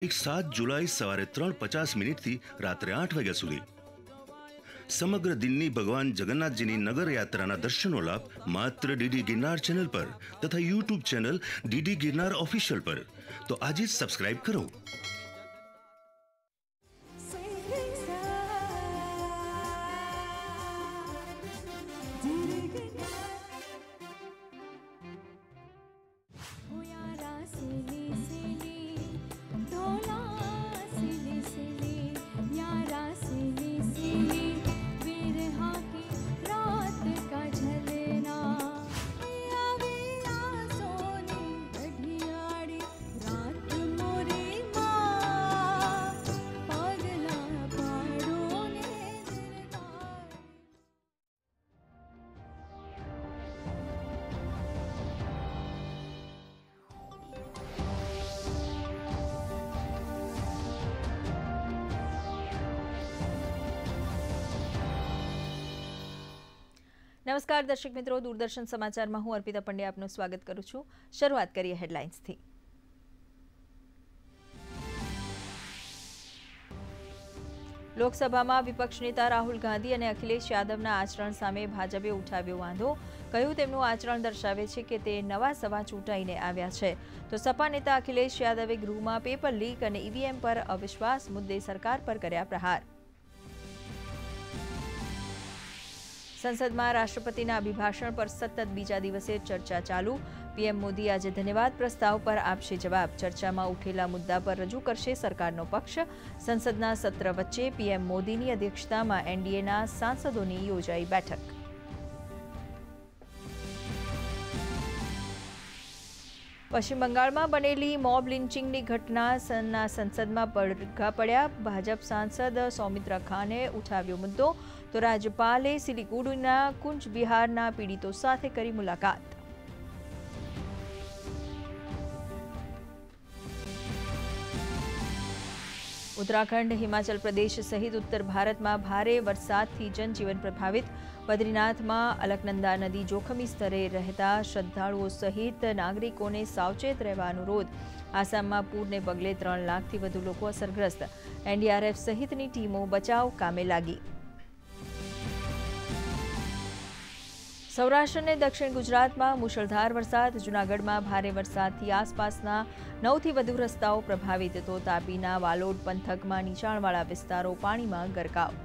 7 जुलाई સવારે 3:50 થી રાત્રે 8 વાગ્યા સુધી સમગ્ર દિનની ભગવાન જગન્નાથજીની નગર યાત્રાના દર્શનનો લાભ માત્ર ડીડી ગિરનાર ચેનલ પર તથા YouTube channel DD Girnar official પર તો આજે જ સબસ્ક્રાઇબ કરો। नमस्कार दर्शक मित्रों, दूरदर्शन समाचार में हूँ अर्पिता पंड्या आपનું स्वागत करूँ છું। શરૂઆત કરીએ હેડલાઇન્સ થી। લોકસભામાં વિપક્ષ નેતા રાહુલ ગાંધી અને અખિલેશ યાદવના આચરણ સામે ભાજપે ઉઠાવ્યો વાંધો। કહ્યું તેમનું આચરણ દર્શાવે છે કે તે નવા સભા ચૂંટાઈને આવ્યા છે। તો સપા નેતા અખિલેશ યાદવે ગૃહમાં પેપર લીક અને ઈવીએમ પર અવિશ્વાસ મુદ્દે સરકાર પર કર્યા પ્રહાર। संसद में राष्ट्रपति अभिभाषण पर सतत बीजा दिवसे चर्चा चालू। पीएम मोदी आज धन्यवाद प्रस्ताव पर आपशे जवाब। चर्चा में उठेला मुद्दा पर रजू करशे सरकारनो पक्ष। संसदना सत्र वच्चे पीएम मोदीनी अध्यक्षता में एनडीएना सांसदोनी योजाई बैठक। पश्चिम बंगाल में बनेली मॉब लिंचिंगनी घटना संसद में પડઘા પડ્યા। भाजप सांसद सौमित्रा खाने उठाव्यो मुद्दो तो राज्यपाले सिलीगुड़ीना कुंज विहारना पीड़ितों साथे करी मुलाकात। उत्तराखंड, हिमाचल प्रदेश सहित उत्तर भारत में भारे वरसादथी जनजीवन प्रभावित। बद्रीनाथ में अलकनंदा नदी जोखमी स्तरे रहता श्रद्धालुओं सहित नागरिकों ने सावचेत रहवा अनुरोध। आसाम में पूरने पगले 3 लाख थी वधु लोको असरग्रस्त। एनडीआरएफ सहितनी टीमों बचाव कामे लागी। सौराष्ट्र ने दक्षिण गुजरात में मुसळधार वरसाद। जूनागढ़ में भारे वरसादथी आसपासना 9 थी वधु रस्ताओं प्रभावित। तो तापीना वालोड पंथक में नीचाणवाळा विस्तारों पाणी में गरकाव।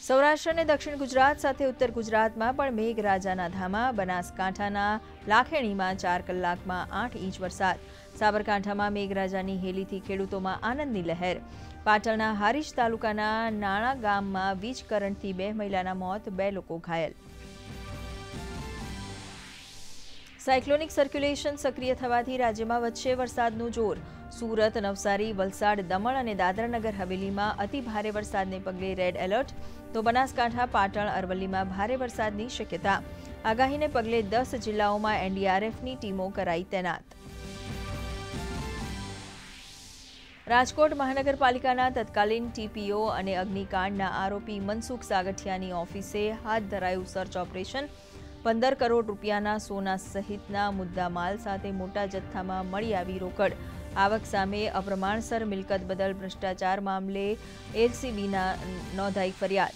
सौराष्ट्र ने दक्षिण गुजरात साथे उत्तर गुजरात में पण मेघराजाना धामा। बनासकांठाना लाखेणी में 4 कलाक में 8 इंच वरसाद। साबरकांठा में मेघराजानी हेलीथी खेडूतों में आनंदनी लहर। पाटणना हारीज तालुकाना नाणा गाम में वीज करंटथी 2 महिलाना मौत, 2 लोको घायल। साइक्लोनिक सर्क्युलेशन सक्रिय थवाथी राज्य में वधशे वरसादनुं जोर। सूरत, नवसारी, वलसाड, दमण और दादरानगर हवेली में अति भारे वरसादने पगले रेड एलर्ट। तो बनासकांठा, पाटण, अरवली में भारे वरसादनी शक्यता। आगाहीने पगले 10 जिल्लाओं में एनडीआरएफनी टीमों कराई तैनात। राजकोट महानगरपालिकाना तत्कालीन टीपीओ અને અગ્નિકાંડના આરોપી મનસુખ સાગઠિયાની ઓફિસે હાથ ધરાયું સર્ચ ઓપરેશન। 15 કરોડ રૂપિયાના સોના સહિતના મુદ્દામાલ સાથે મોટા જથ્થામાં મળી આવી રોકડ। આવક સામે અપ્રમાણસર મિલકત બદલ ભ્રષ્ટાચાર મામલે એલસીબીના નોંધાઈ ફરિયાદ।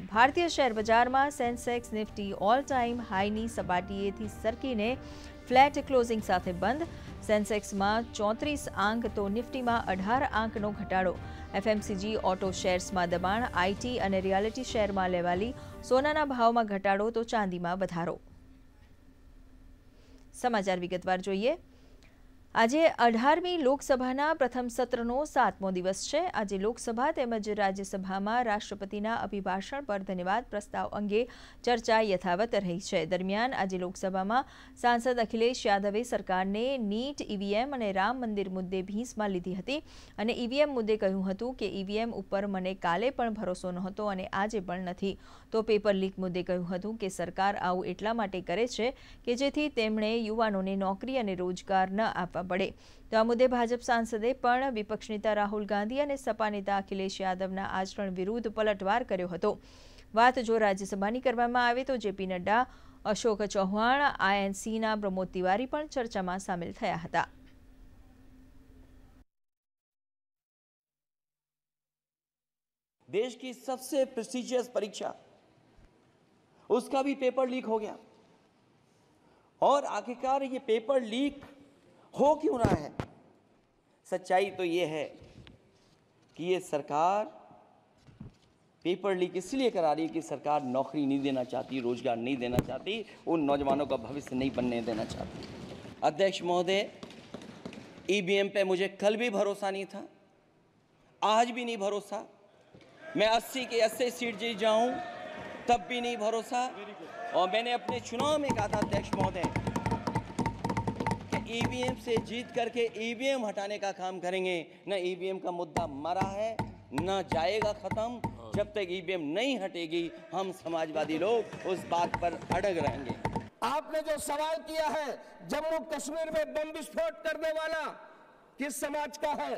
ભારતીય શેર બજારમાં સેન્સેક્સ નિફ્ટી ઓલ ટાઈમ હાઈની સપાટીએથી સરકીને फ्लेट क्लोजिंग साथे बंद। सेंसेक्स में 34 आंक तो निफ्टी में 18 आंकनो घटाड़ो। एफएमसीजी ऑटो शेर्स में दबाण। आईटी और रियालिटी शेर में लेवाली सोनाना भाव में घटाड़ो तो चांदी में वधारो। समाचार विगतवार जोईए। આજે 18મી લોકસભાના પ્રથમ સત્રનો 7મો દિવસ છે। આજે લોકસભા તેમજ રાજ્યસભામાં રાષ્ટ્રપતિના અભિભાષણ પર ધન્યવાદ પ્રસ્તાવ અંગે ચર્ચા યથાવત રહી છે। દરમિયાન આજે લોકસભામાં સાંસદ અખિલેશ યાદવે સરકારને નીટ, ઈવીએમ અને રામ મંદિર મુદ્દે ભીંસમાં લીધી હતી અને ઈવીએમ મુદ્દે કહ્યું હતું કે ઈવીએમ ઉપર મને કાલે પણ ભરોસો નહોતો અને આજે પણ નથી। તો પેપર લીક મુદ્દે કહ્યું હતું કે સરકાર આવું એટલા માટે કરે છે કે જેથી તેમણે યુવાનોને નોકરી અને રોજગાર ન આપવા પડે। તો આ મુદ્દે ભાજપ સાંસદે પણ વિપક્ષ નેતા રાહુલ ગાંધી અને સપા નેતા અખિલેશ યાદવના આચરણ વિરુદ્ધ પલટવાર કર્યો હતો। વાત જો રાજ્યસભાની કરવામાં આવે તો જેપી નડ્ડા, અશોક ચૌહાણ, આઈએનસીના પ્રમોદ તિવારી પણ ચર્ચામાં સામેલ થયા હતા। देश की सबसे प्रेस्टिजियस परीक्षा, उसका भी पेपर लीक हो गया। और आखिरकार ये पेपर लीक हो क्यों रहा है? सच्चाई तो ये है कि ये सरकार पेपर लीक इसलिए करा रही है कि सरकार नौकरी नहीं देना चाहती, रोजगार नहीं देना चाहती, उन नौजवानों का भविष्य नहीं बनने देना चाहती। अध्यक्ष महोदय, ईवीएम पे मुझे कल भी भरोसा नहीं था, आज भी नहीं भरोसा। मैं 80 के 80 सीट जीत जाऊं तब भी नहीं भरोसा। और मैंने अपने चुनाव में कहा था अध्यक्ष महोदय कि ईवीएम से जीत करके ईवीएम हटाने का काम करेंगे। न ईवीएम का मुद्दा मरा है, न जाएगा खत्म। जब तक ईवीएम नहीं हटेगी हम समाजवादी लोग उस बात पर अड़ग रहेंगे। आपने जो सवाल किया है, जम्मू कश्मीर में बम विस्फोट करने वाला किस समाज का है?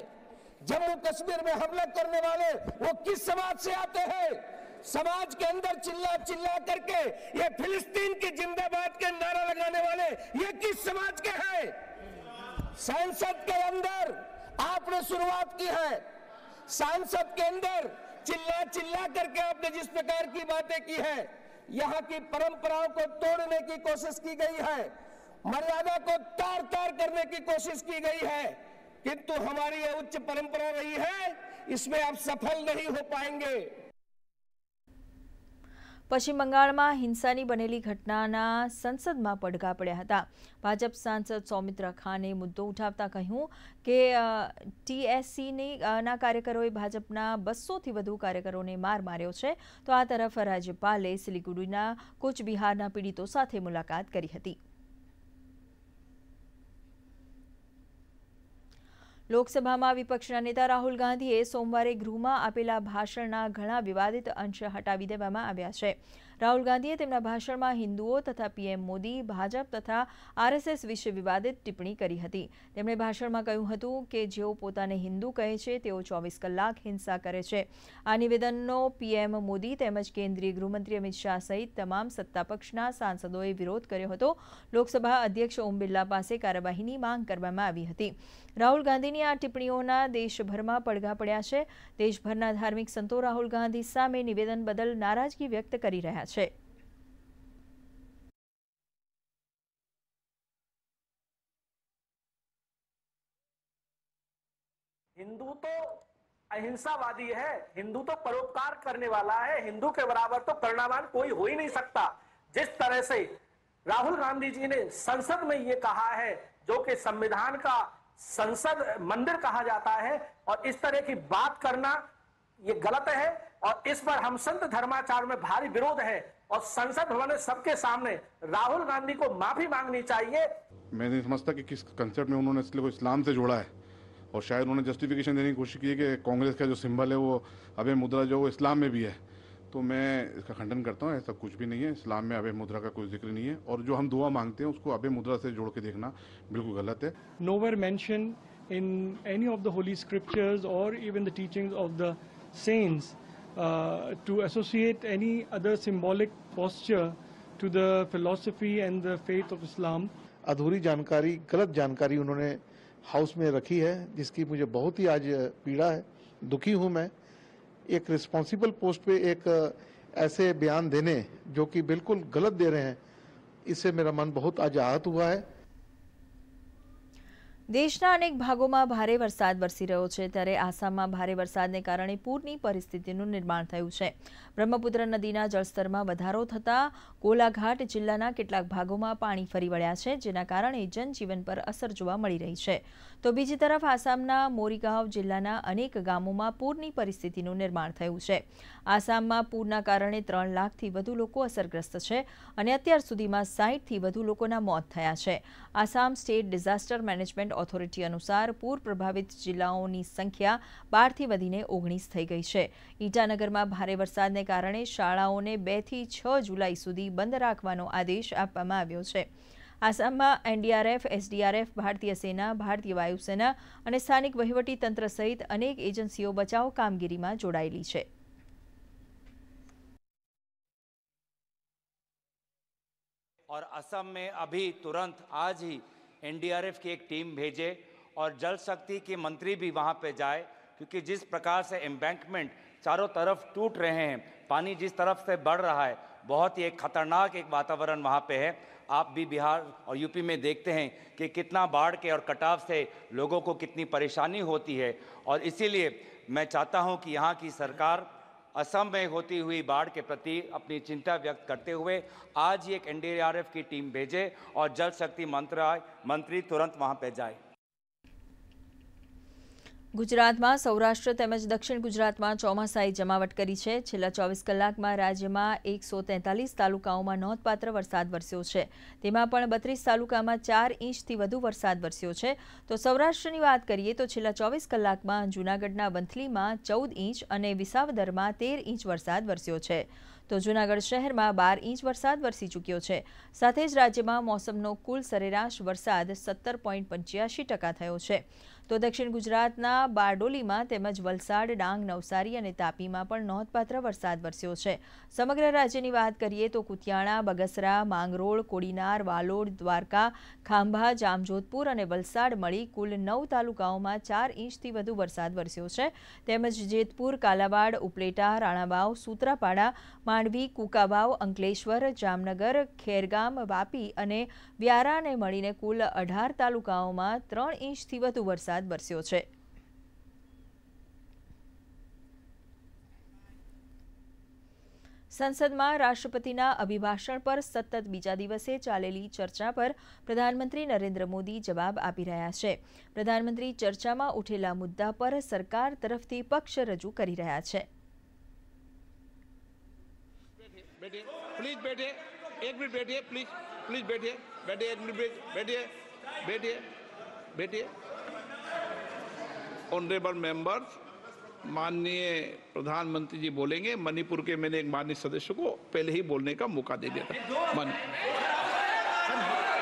जम्मू कश्मीर में हमला करने वाले वो किस समाज से आते हैं? समाज के अंदर चिल्ला चिल्ला करके ये फिलिस्तीन की जिंदाबाद के नारा लगाने वाले ये किस समाज के हैं? संसद के अंदर आपने शुरुआत की है, संसद के अंदर चिल्ला चिल्ला करके आपने जिस प्रकार की बातें की है, यहाँ की परंपराओं को तोड़ने की कोशिश की गई है, मर्यादा को तार तार करने की कोशिश की गई है, किंतु हमारी यह उच्च परंपरा रही है, इसमें आप सफल नहीं हो पाएंगे। पश्चिम बंगाळમાં હિંસાની બનેલી ઘટનાના સંસદમાં પડઘા પડ્યા હતા। ભાજપ સાંસદ સૌમિત્ર ખાને મુદ્દો ઉઠાવતા કહ્યું કે ટીએસસીના કાર્યકરોએ ભાજપના 200થી વધુ કાર્યકરોને માર માર્યો છે, તો આ તરફ રાજ્યપાલે સિલિગુડીના કૂચબિહારના પીડિતો સાથે મુલાકાત કરી હતી। લોકસભામાં વિપક્ષના નેતા રાહુલ ગાંધીએ સોમવારે ગૃહમાં આપેલા ભાષણના ઘણા વિવાદિત અંશ હટાવી દેવામાં આવ્યા છે। રાહુલ ગાંધીએ તેમના ભાષણમાં હિન્દુઓ તથા પીએમ મોદી, ભાજપ તથા આરએસએસ વિશે વિવાદિત ટિપ્પણી કરી હતી। તેમણે ભાષણમાં કહ્યું હતું કે જેઓ પોતાને હિન્દુ કહે છે તેઓ 24 કલાક હિંસા કરે છે। આ નિવેદનનો પીએમ મોદી તેમજ કેન્દ્રીય ગૃહમંત્રી અમિત શાહ સહિત તમામ સત્તાપક્ષના સાંસદોએ વિરોધ કર્યો હતો। લોકસભા અધ્યક્ષ ઓમ બિરલા પાસે કાર્યવાહીની માંગ કરવામાં આવી હતી। રાહુલ ગાંધીની આ ટિપ્પણીઓના દેશભરમાં પડઘા પડ્યા છે। દેશભરના ધાર્મિક સંતો રાહુલ ગાંધી સામે નિવેદન બદલ નારાજગી વ્યક્ત કરી રહ્યા છે। हिंदू तो अहिंसावादी है, हिंदू तो परोपकार करने वाला है, हिंदू के बराबर तो करुणावान कोई हो ही नहीं सकता। जिस तरह से राहुल गांधी जी ने संसद में ये कहा है, जो कि संविधान का संसद मंदिर कहा जाता है, और इस तरह की बात करना ये गलत है और इस पर हम संत धर्माचार्य में भारी विरोध है और संसद भवन में सबके सामने राहुल गांधी को माफी मांगनी चाहिए। मैं नहीं समझता कि किस कंसेप्ट में उन्होंने इसलिए को इस्लाम से जोड़ा है, और शायद उन्होंने जस्टिफिकेशन देने की कोशिश की है कि कांग्रेस का जो सिंबल है वो अभय मुद्रा जो वो इस्लाम में भी है। तो मैं इसका खंडन करता हूँ, ऐसा कुछ भी नहीं है। इस्लाम में अभय मुद्रा का कोई जिक्र नहीं है, और जो हम दुआ मांगते हैं उसको अभय मुद्रा से जोड़ के देखना बिल्कुल गलत है। Nowhere mentioned in any of the holy scriptures or even the teachings of the saints to associate any other symbolic posture to the philosophy and the faith of Islam. अधूरी जानकारी, गलत जानकारी उन्होंने हाउस में रखी है, जिसकी मुझे बहुत ही आज पीड़ा है, दुखी हूँ मैं। एक रिस्पॉन्सिबल पोस्ट पे एक ऐसे बयान देने जो कि बिल्कुल गलत दे रहे हैं, इससे मेरा मन बहुत आज आहत हुआ है। દેશના અનેક ભાગોમાં ભારે વરસાદ વરસી રહ્યો છે, ત્યારે આસામમાં ભારે વરસાદને કારણે પૂરની પરિસ્થિતિનું નિર્માણ થયું છે। બ્રહ્મપુત્ર નદીના જળસ્તરમાં વધારો થતાં કોલાઘાટ જિલ્લાના કેટલાક ભાગોમાં પાણી ફરી વળ્યા છે, જેના કારણે जनजीवन पर असर જોવા મળી રહી છે। તો બીજી તરફ આસામના મોરીગાંવ જિલ્લાના અનેક ગામોમાં પૂરની પરિસ્થિતિનું નિર્માણ થયું છે। આસામમાં પૂરના કારણે 3 લાખથી વધુ લોકો અસરગ્રસ્ત છે અને અત્યાર સુધીમાં 60થી વધુ લોકોના મોત થયા છે। Assam state disaster management authority अनुसार पूर प्रभावित जिल्लाओनी संख्या 12 થી વધીને 19 થઈ ગઈ છે। ઈટાનગરમાં ભારે વરસાદને કારણે શાળાઓને 2 થી 6 જુલાઈ સુધી બંધ રાખવાનો આદેશ આપવામાં આવ્યો છે। આસામમાં એનડીઆરએફ, એસડીઆરએફ, ભારતીય સેના, ભારતીય વાયુસેના અને સ્થાનિક વહીવટી તંત્ર સહિત અનેક એજન્સીઓ બચાવ કામગીરીમાં જોડાયેલી છે। और असम में अभी तुरंत आज ही एनडीआरएफ की एक टीम भेजे और जल शक्ति के मंत्री भी वहां पे जाए, क्योंकि जिस प्रकार से एम्बैंकमेंट चारों तरफ टूट रहे हैं, पानी जिस तरफ से बढ़ रहा है, बहुत ही एक खतरनाक एक वातावरण वहाँ पे है। आप भी बिहार और यूपी में देखते हैं कि कितना बाढ़ के और कटाव से लोगों को कितनी परेशानी होती है। और इसीलिए मैं चाहता हूँ कि यहाँ की सरकार असम में होती हुई बाढ़ के प्रति अपनी चिंता व्यक्त करते हुए आज ही एक एनडीआरएफ की टीम भेजे और जल शक्ति मंत्री तुरंत वहाँ पे जाए। ગુજરાતમાં સૌરાષ્ટ્ર તેમજ દક્ષિણ ગુજરાતમાં ચોમાસાએ જમાવટ કરી છે। છેલ્લા 24 કલાકમાં રાજ્યમાં 143 તાલુકાઓમાં નોંધપાત્ર વરસાદ વરસ્યો છે। તેમાં પણ 32 તાલુકામાં 4 ઇંચથી વધુ વરસાદ વરસ્યો છે। તો સૌરાષ્ટ્રની વાત કરીએ તો છેલ્લા 24 કલાકમાં જૂનાગઢના વંથલીમાં 14 ઇંચ અને વિસાવદરમાં 13 ઇંચ વરસાદ વરસ્યો છે। તો જૂનાગઢ શહેરમાં 12 ઇંચ વરસાદ વરસી ચૂક્યો છે। સાથે જ રાજ્યમાં મોસમનો કુલ સરેરાશ વરસાદ 17.85% થયો છે। તો દક્ષિણ ગુજરાતના બારડોલીમાં તેમજ વલસાડ, ડાંગ, નવસારી અને તાપીમાં પણ નોંધપાત્ર વરસાદ વરસ્યો છે। સમગ્ર રાજ્યની વાત કરીએ તો કુતિયાણા, બગસરા, માંગરોળ, કોડીનાર, વાલોડ, દ્વારકા, ખાંભા, જામજોધપુર અને વલસાડ મળી કુલ 9 તાલુકાઓમાં 4 ઇંચથી વધુ વરસાદ વરસ્યો છે। તેમજ જેતપુર, કાલાવાડ, ઉપલેટા, રાણાવાવ, સૂત્રાપાડા, માંડવી, કુકાવાવ, અંકલેશ્વર, જામનગર, ખેરગામ, વાપી અને વ્યારાને મળીને કુલ 18 તાલુકાઓમાં 3 ઇંચથી વધુ વરસાદ વરસ્યો છે। સંસદમાં રાષ્ટ્રપતિના અભિભાષણ પર સતત બીજા દિવસે ચાલેલી ચર્ચા પર પ્રધાનમંત્રી નરેન્દ્ર મોદી જવાબ આપી રહ્યા છે। પ્રધાનમંત્રી ચર્ચામાં ઉઠેલા મુદ્દા પર સરકાર તરફથી પક્ષ રજૂ કરી રહ્યા છે। प्लीज बैठिए, एक मिनट बैठिए, प्लीज बैठिए, एक मिनट बैठिए। ऑनरेबल मेंबर्स, माननीय प्रधानमंत्री जी बोलेंगे। मणिपुर के मैंने एक माननीय सदस्य को पहले ही बोलने का मौका दे दिया था।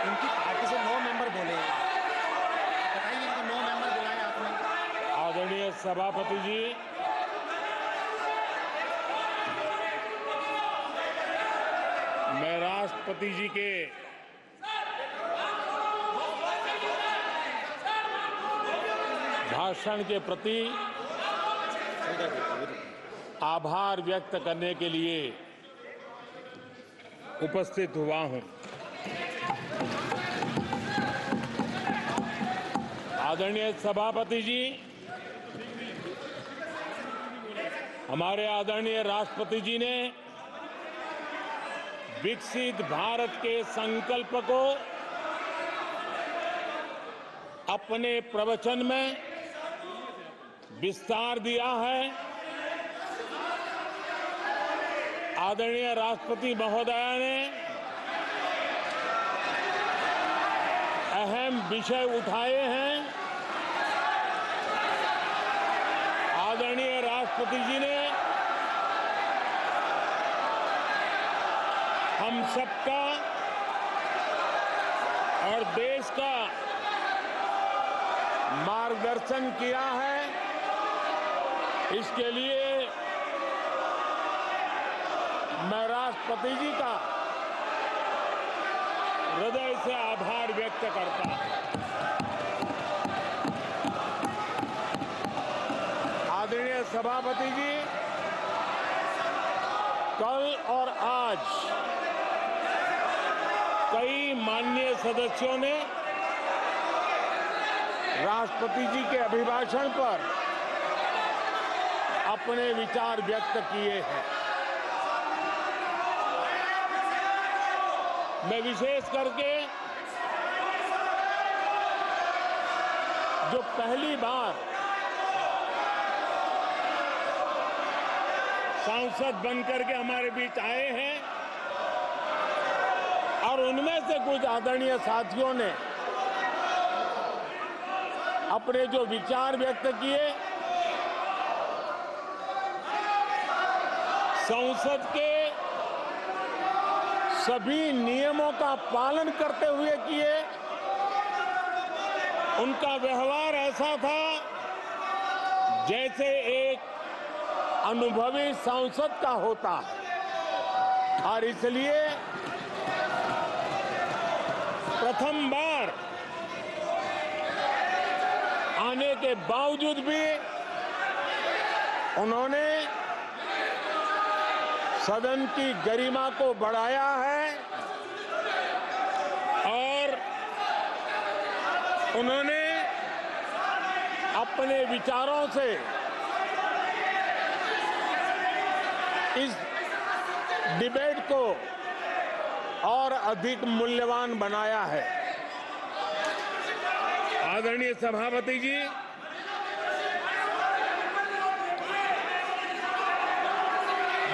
उनकी पार्टी से 9 मेंबर बोले, बताइए 9 मेंबर बुलाए आपने। आदरणीय सभापति जी, मैं राष्ट्रपति जी के भाषण के प्रति आभार व्यक्त करने के लिए उपस्थित हुआ हूं। आदरणीय सभापति जी, हमारे आदरणीय राष्ट्रपति जी ने विकसित भारत के संकल्प को अपने प्रवचन में विस्तार दिया है। आदरणीय राष्ट्रपति महोदया ने अहम विषय उठाए हैं। आदरणीय राष्ट्रपति जी ने हम सबका और देश का मार्गदर्शन किया है। इसके लिए मैं राष्ट्रपति जी का हृदय से आभार व्यक्त करता हूं। आदरणीय सभापति जी, कल और आज कई माननीय सदस्यों ने राष्ट्रपति जी के अभिभाषण पर अपने विचार व्यक्त किए हैं। मैं विशेष करके जो पहली बार सांसद बनकर के हमारे बीच आए हैं और उनमें से कुछ आदरणीय साथियों ने अपने जो विचार व्यक्त किए, संसद के सभी नियमों का पालन करते हुए किए। उनका व्यवहार ऐसा था जैसे एक अनुभवी सांसद का होता है और इसलिए प्रथम बार आने के बावजूद भी उन्होंने सदन की गरिमा को बढ़ाया है और उन्होंने अपने विचारों से इस डिबेट को और अधिक मूल्यवान बनाया है। आदरणीय सभापति जी,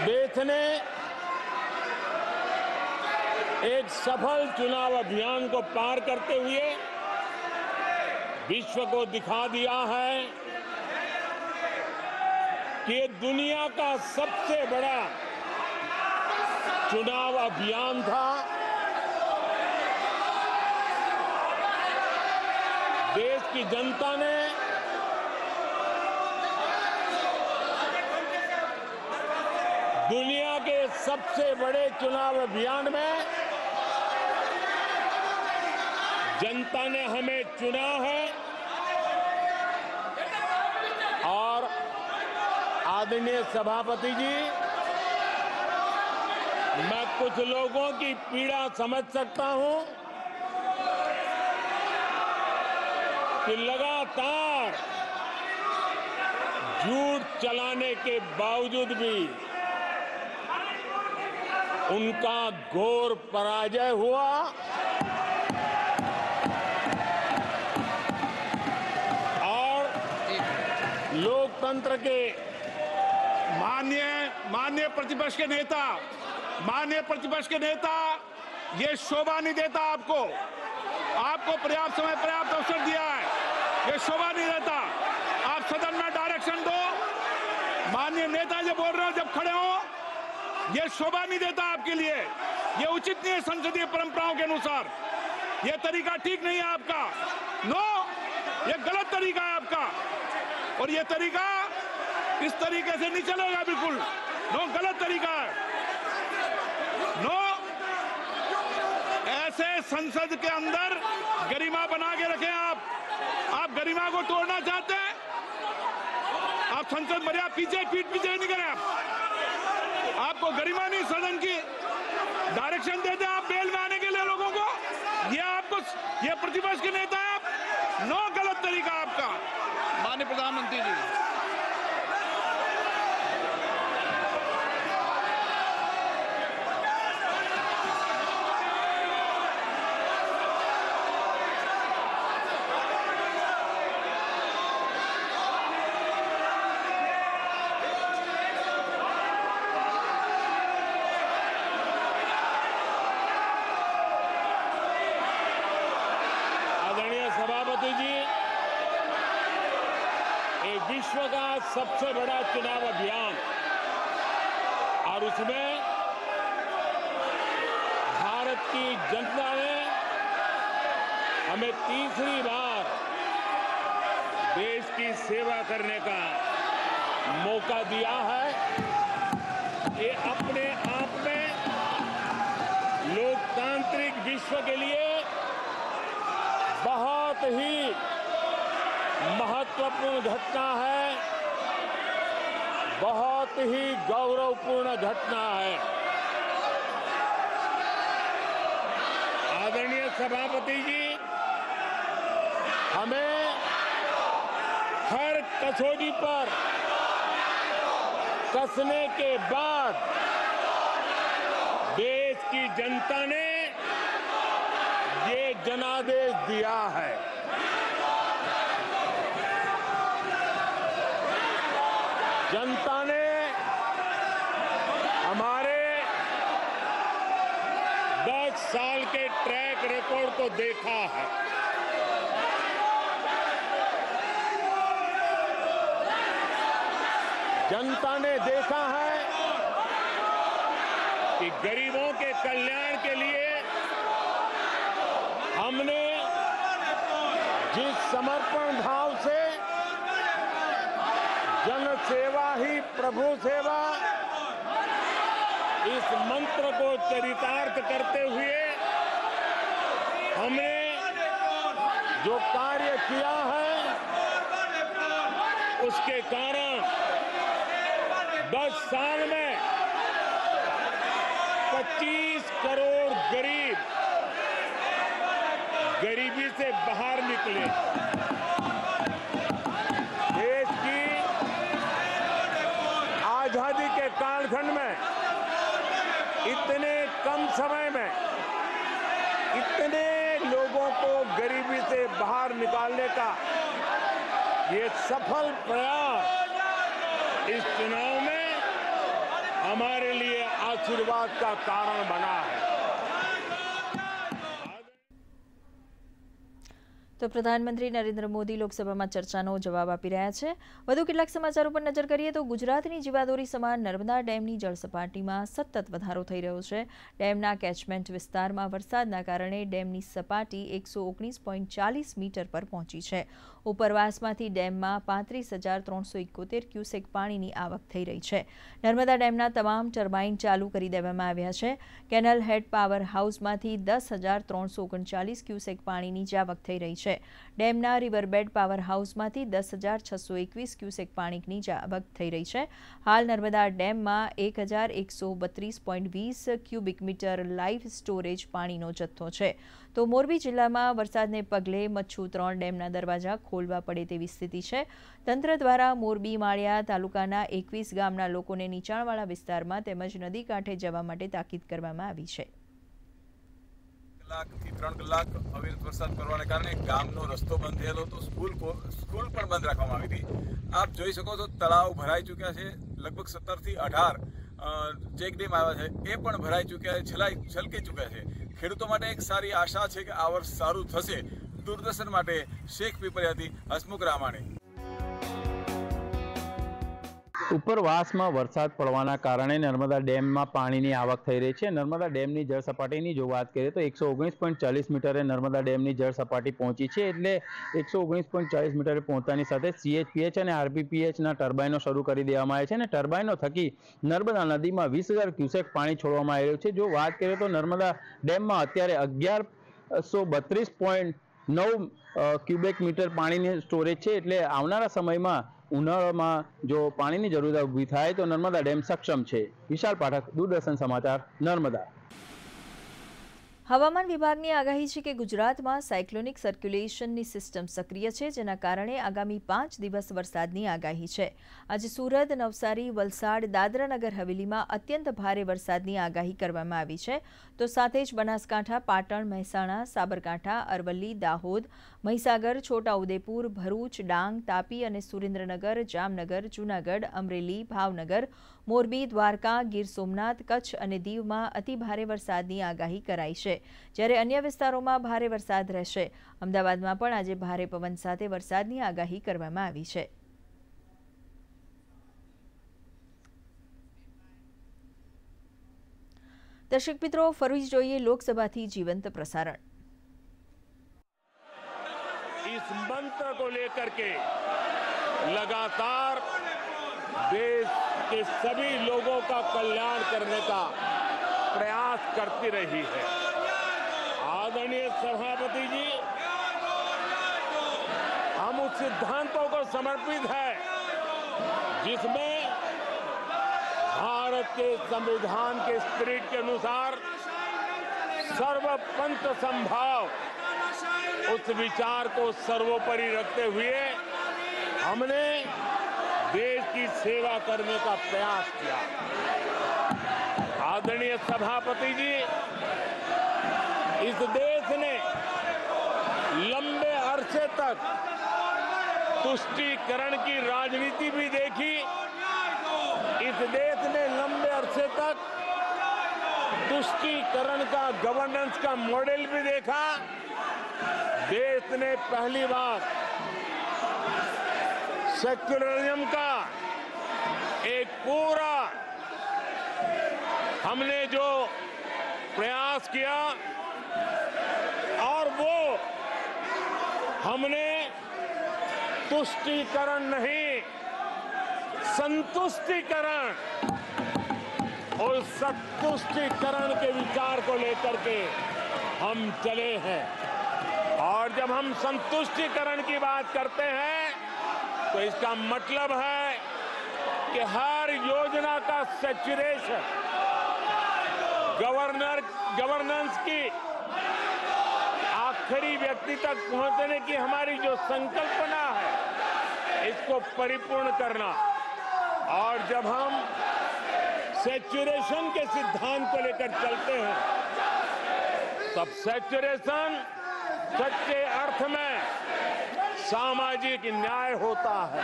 देश ने एक सफल चुनाव अभियान को पार करते हुए विश्व को दिखा दिया है कि ये दुनिया का सबसे बड़ा चुनाव अभियान था। देश की जनता ने दुनिया के सबसे बड़े चुनाव अभियान में जनता ने हमें चुना है और आदरणीय सभापति जी, मैं कुछ लोगों की पीड़ा समझ सकता हूं कि लगातार झूठ चलाने के बावजूद भी उनका घोर पराजय हुआ और लोकतंत्र के माननीय प्रतिपक्ष के नेता ये शोभा नहीं देता। आपको पर्याप्त समय पर्याप्त अवसर दिया है, ये शोभा नहीं देता। आप सदन में डायरेक्शन दो। माननीय नेता जब बोल रहे हो, जब खड़े हो, ये शोभा नहीं देता आपके लिए। ये उचित नहीं है संसदीय परंपराओं के अनुसार। ये तरीका ठीक नहीं है आपका। नो, ये गलत तरीका है आपका और ये तरीका इस तरीके से नहीं चलेगा बिल्कुल। नो, गलत तरीका है। नो, ऐसे संसद के अंदर गरिमा बना के रखें आप गरिमा को तोड़ना चाहते हैं। आप संसद मर्यादा पीछे नहीं करें। आपको गरिमा नहीं, सदन की डायरेक्शन देते आप बेल में आने के लिए लोगों को। ये प्रतिपक्ष के नेता है आप। नो, गलत तरीका आपका। माननीय प्रधानमंत्री जी, विश्व का सबसे बड़ा चुनाव अभियान और उसमें भारत की जनता ने हमें तीसरी बार देश की सेवा करने का मौका दिया है। ये अपने आप में लोकतांत्रिक विश्व के लिए बहुत ही महत्वपूर्ण घटना है, बहुत ही गौरवपूर्ण घटना है। आदरणीय सभापति जी, हमें हर कसौटी पर कसने के बाद देश की जनता ने ये जनादेश दिया है। जनता ने हमारे 10 साल के ट्रैक रिकॉर्ड को देखा है। जनता ने देखा है कि गरीबों के कल्याण के लिए हमने जिस समर्पण भाव से जन सेवा ही प्रभु सेवा इस मंत्र को चरितार्थ करते हुए हमने जो कार्य किया है उसके कारण 10 साल में 25 करोड़ गरीब गरीबी से बाहर निकले। देश की आजादी के कालखंड में इतने कम समय में इतने लोगों को गरीबी से बाहर निकालने का ये सफल प्रयास इस चुनाव में हमारे लिए आशीर्वाद का कारण बना है। તો પ્રધાનમંત્રી નરેન્દ્ર મોદી લોકસભામાં ચર્ચાનો જવાબ આપી રહ્યા છે। વધુ કેટલાક સમાચારો પર નજર કરીએ તો ગુજરાતની જીવાદોરી સમાન નર્મદા ડેમની જળસપાટીમાં સતત વધારો થઈ રહ્યો છે। ડેમના કેચમેન્ટ વિસ્તારમાં વરસાદના કારણે ડેમની સપાટી 119.40 મીટર પર પહોંચી છે। ઉપરવાસમાંથી ડેમમાં 35,371 ક્યુસેક પાણીની આવક થઈ રહી છે। નર્મદા ડેમના તમામ ટર્બાઇન ચાલુ કરી દેવામાં આવ્યા છે। કેનલ હેડ પાવર હાઉસમાંથી 10,339 ક્યુસેક પાણીની જાવક થઈ રહી છે। ડેમના રિવરબેડ પાવર હાઉસમાંથી 10,621 ક્યુસેક પાણીની જાવક થઈ રહી છે। હાલ નર્મદા ડેમમાં 1,132.20 ક્યુબિક મીટર લાઇવ સ્ટોરેજ પાણીનો જથ્થો છે। તો મોરબી જિલ્લામાં વરસાદને પગલે મચ્છુ 3 ડેમના દરવાજા ખોલવા પડે તેવી સ્થિતિ છે। તંત્ર દ્વારા મોરબી માળિયા તાલુકાના 21 ગામના લોકોને નીચાણવાળા વિસ્તારમાં તેમજ નદી કાંઠે જવા માટે તાકીદ કરવામાં આવી છે। 3 કલાક અવિરત વરસાદ પડવાને કારણે ગામનો રસ્તો બંધ થયેલો હતો। સ્કૂલ પણ બંધ રાખવામાં આવી હતી। આપ જોઈ શકો છો તળાવ ભરાઈ ચૂક્યા છે। લગભગ 17 થી 18 ચેક ડેમ આવ્યા છે, એ પણ ભરાઈ ચૂક્યા છે, છલકી ચૂક્યા છે। ખેડૂતો માટે એક સારી આશા છે કે આ વર્ષ સારું થશે। દૂરદર્શન માટે શેખ પીપળિયાથી હસમુખ રામાણી। ઉપરવાસમાં વરસાદ પડવાના કારણે નર્મદા ડેમમાં પાણીની આવક થઈ રહી છે। નર્મદા ડેમની જળ સપાટીની જો વાત કરીએ તો 119.40 મીટરે નર્મદા ડેમની જળ સપાટી પહોંચી છે। એટલે 119.40 મીટરે પહોંચતાની સાથે CHPH અને RBPHના ટર્બાઇનો શરૂ કરી દેવામાં આવ્યા છે અને ટર્બાઇનો થકી નર્મદા નદીમાં 20,000 ક્યુસેક પાણી છોડવામાં આવી રહ્યું છે। જો વાત કરીએ તો નર્મદા ડેમમાં અત્યારે 1132.9 ક્યુબિક મીટર પાણીની સ્ટોરેજ છે। એટલે આવનારા સમયમાં ઉનાળામાં જો પાણીની જરૂરિયાત ઊભી થાય તો નર્મદા ડેમ સક્ષમ છે। વિશાલ પાઠક, દૂરદર્શન સમાચાર, નર્મદા। હવામાન વિભાગની આગાહી છે કે ગુજરાતમાં સાયક્લોનિક સર્ક્યુલેશનની સિસ્ટમ સક્રિય છે, જેના કારણે આગામી 5 દિવસ વરસાદની આગાહી છે। આજે સુરત, નવસારી, વલસાડ, દાદરાનગર હવેલીમાં અત્યંત ભારે વરસાદની આગાહી કરવામાં આવી છે। તો સાથે જ બનાસકાંઠા, પાટણ, મહેસાણા, સાબરકાંઠા, અરવલ્લી, દાહોદ, મહીસાગર, છોટાઉદેપુર, ભરૂચ, ડાંગ, તાપી અને સુરેન્દ્રનગર, જામનગર, જૂનાગઢ, અમરેલી, ભાવનગર, મોરબી, દ્વારકા, ગીર સોમનાથ, કચ્છ અને દીવમાં અતિભારે વરસાદની આગાહી કરાઈ છે, જ્યારે અન્ય વિસ્તારોમાં ભારે વરસાદ રહેશે। અમદાવાદમાં પણ આજે ભારે પવન સાથે વરસાદની આગાહી કરવામાં આવી છે। દર્શક મિત્રો, ફરી જોઈએ લોકસભાથી જીવંત પ્રસારણ। इस मंत्र को लेकर के लगातार देश के सभी लोगों का कल्याण करने का प्रयास करती रही है। आदरणीय सभापति जी, हम उस सिद्धांतों को समर्पित है जिसमें भारत के संविधान के स्पिरिट के अनुसार सर्वपंथ संभाव उस विचार को सर्वोपरि रखते हुए हमने देश की सेवा करने का प्रयास किया। आदरणीय सभापति जी, इस देश ने लंबे अरसे तक तुष्टीकरण की राजनीति भी देखी। इस देश ने लंबे अरसे तक तुष्टीकरण का गवर्नेंस का मॉडल भी देखा। देश ने पहली बार सेक्युलरिज्म का एक पूरा हमने जो प्रयास किया और वो हमने तुष्टीकरण नहीं, संतुष्टीकरण और संतुष्टीकरण के विचार को लेकर के हम चले हैं। और जब हम संतुष्टिकरण की बात करते हैं तो इसका मतलब है कि हर योजना का सैचुरेशन गवर्नेंस की आखिरी व्यक्ति तक पहुंचने की हमारी जो संकल्पना है, इसको परिपूर्ण करना। और जब हम सैचुरेशन के सिद्धांत को लेकर चलते हैं, तब सैचुरेशन सच्चे अर्थ में सामाजिक न्याय होता है।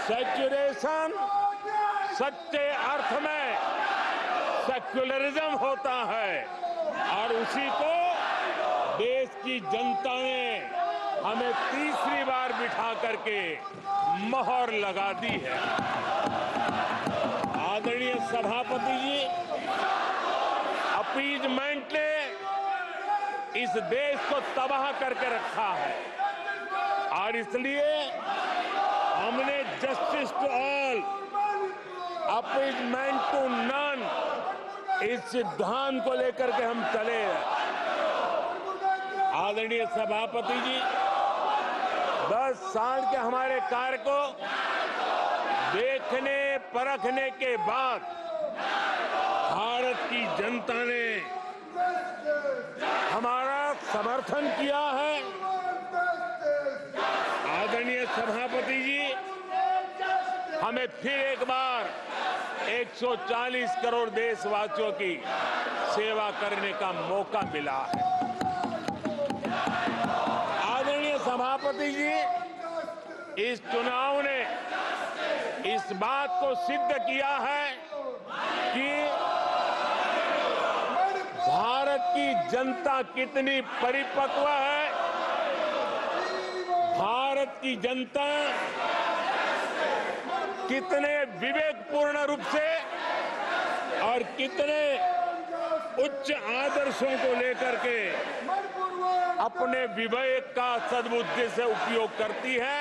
सैचुरेशन सच्चे अर्थ में सेक्युलरिज्म होता है। और उसी को देश की जनता ने हमें तीसरी बार बिठा करके मोहर लगा दी है। आदरणीय सभापति जी, अपीजमेंट ने इस देश को तबाह करके रखा है और इसलिए हमने justice to all, appeasement to none, इस सिद्धांत को लेकर के हम चले। आदरणीय सभापति जी, 10 साल के हमारे कार्य को देखने परखने के बाद भारत की जनता ने हमारा समर्थन किया है। आदरणीय सभापति जी, हमें फिर एक बार 140 करोड़ देशवासियों की सेवा करने का मौका मिला है। आदरणीय सभापति जी, इस चुनाव ने इस बात को सिद्ध किया है कि भारत की जनता कितनी परिपक्व है। भारत की जनता कितने विवेकपूर्ण रूप से और कितने उच्च आदर्शों को लेकर के अपने विवेक का सद्बुद्धि से उपयोग करती है।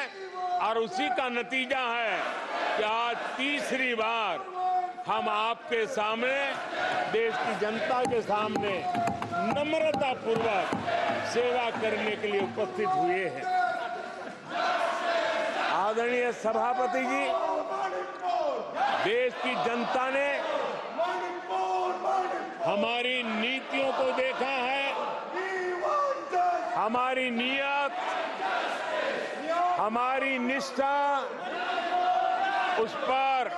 और उसी का नतीजा है कि आज तीसरी बार हम आपके सामने, देश की जनता के सामने नम्रतापूर्वक सेवा करने के लिए उपस्थित हुए हैं। आदरणीय सभापति जी, देश की जनता ने हमारी नीतियों को देखा है, हमारी नीयत, हमारी निष्ठा, उस पर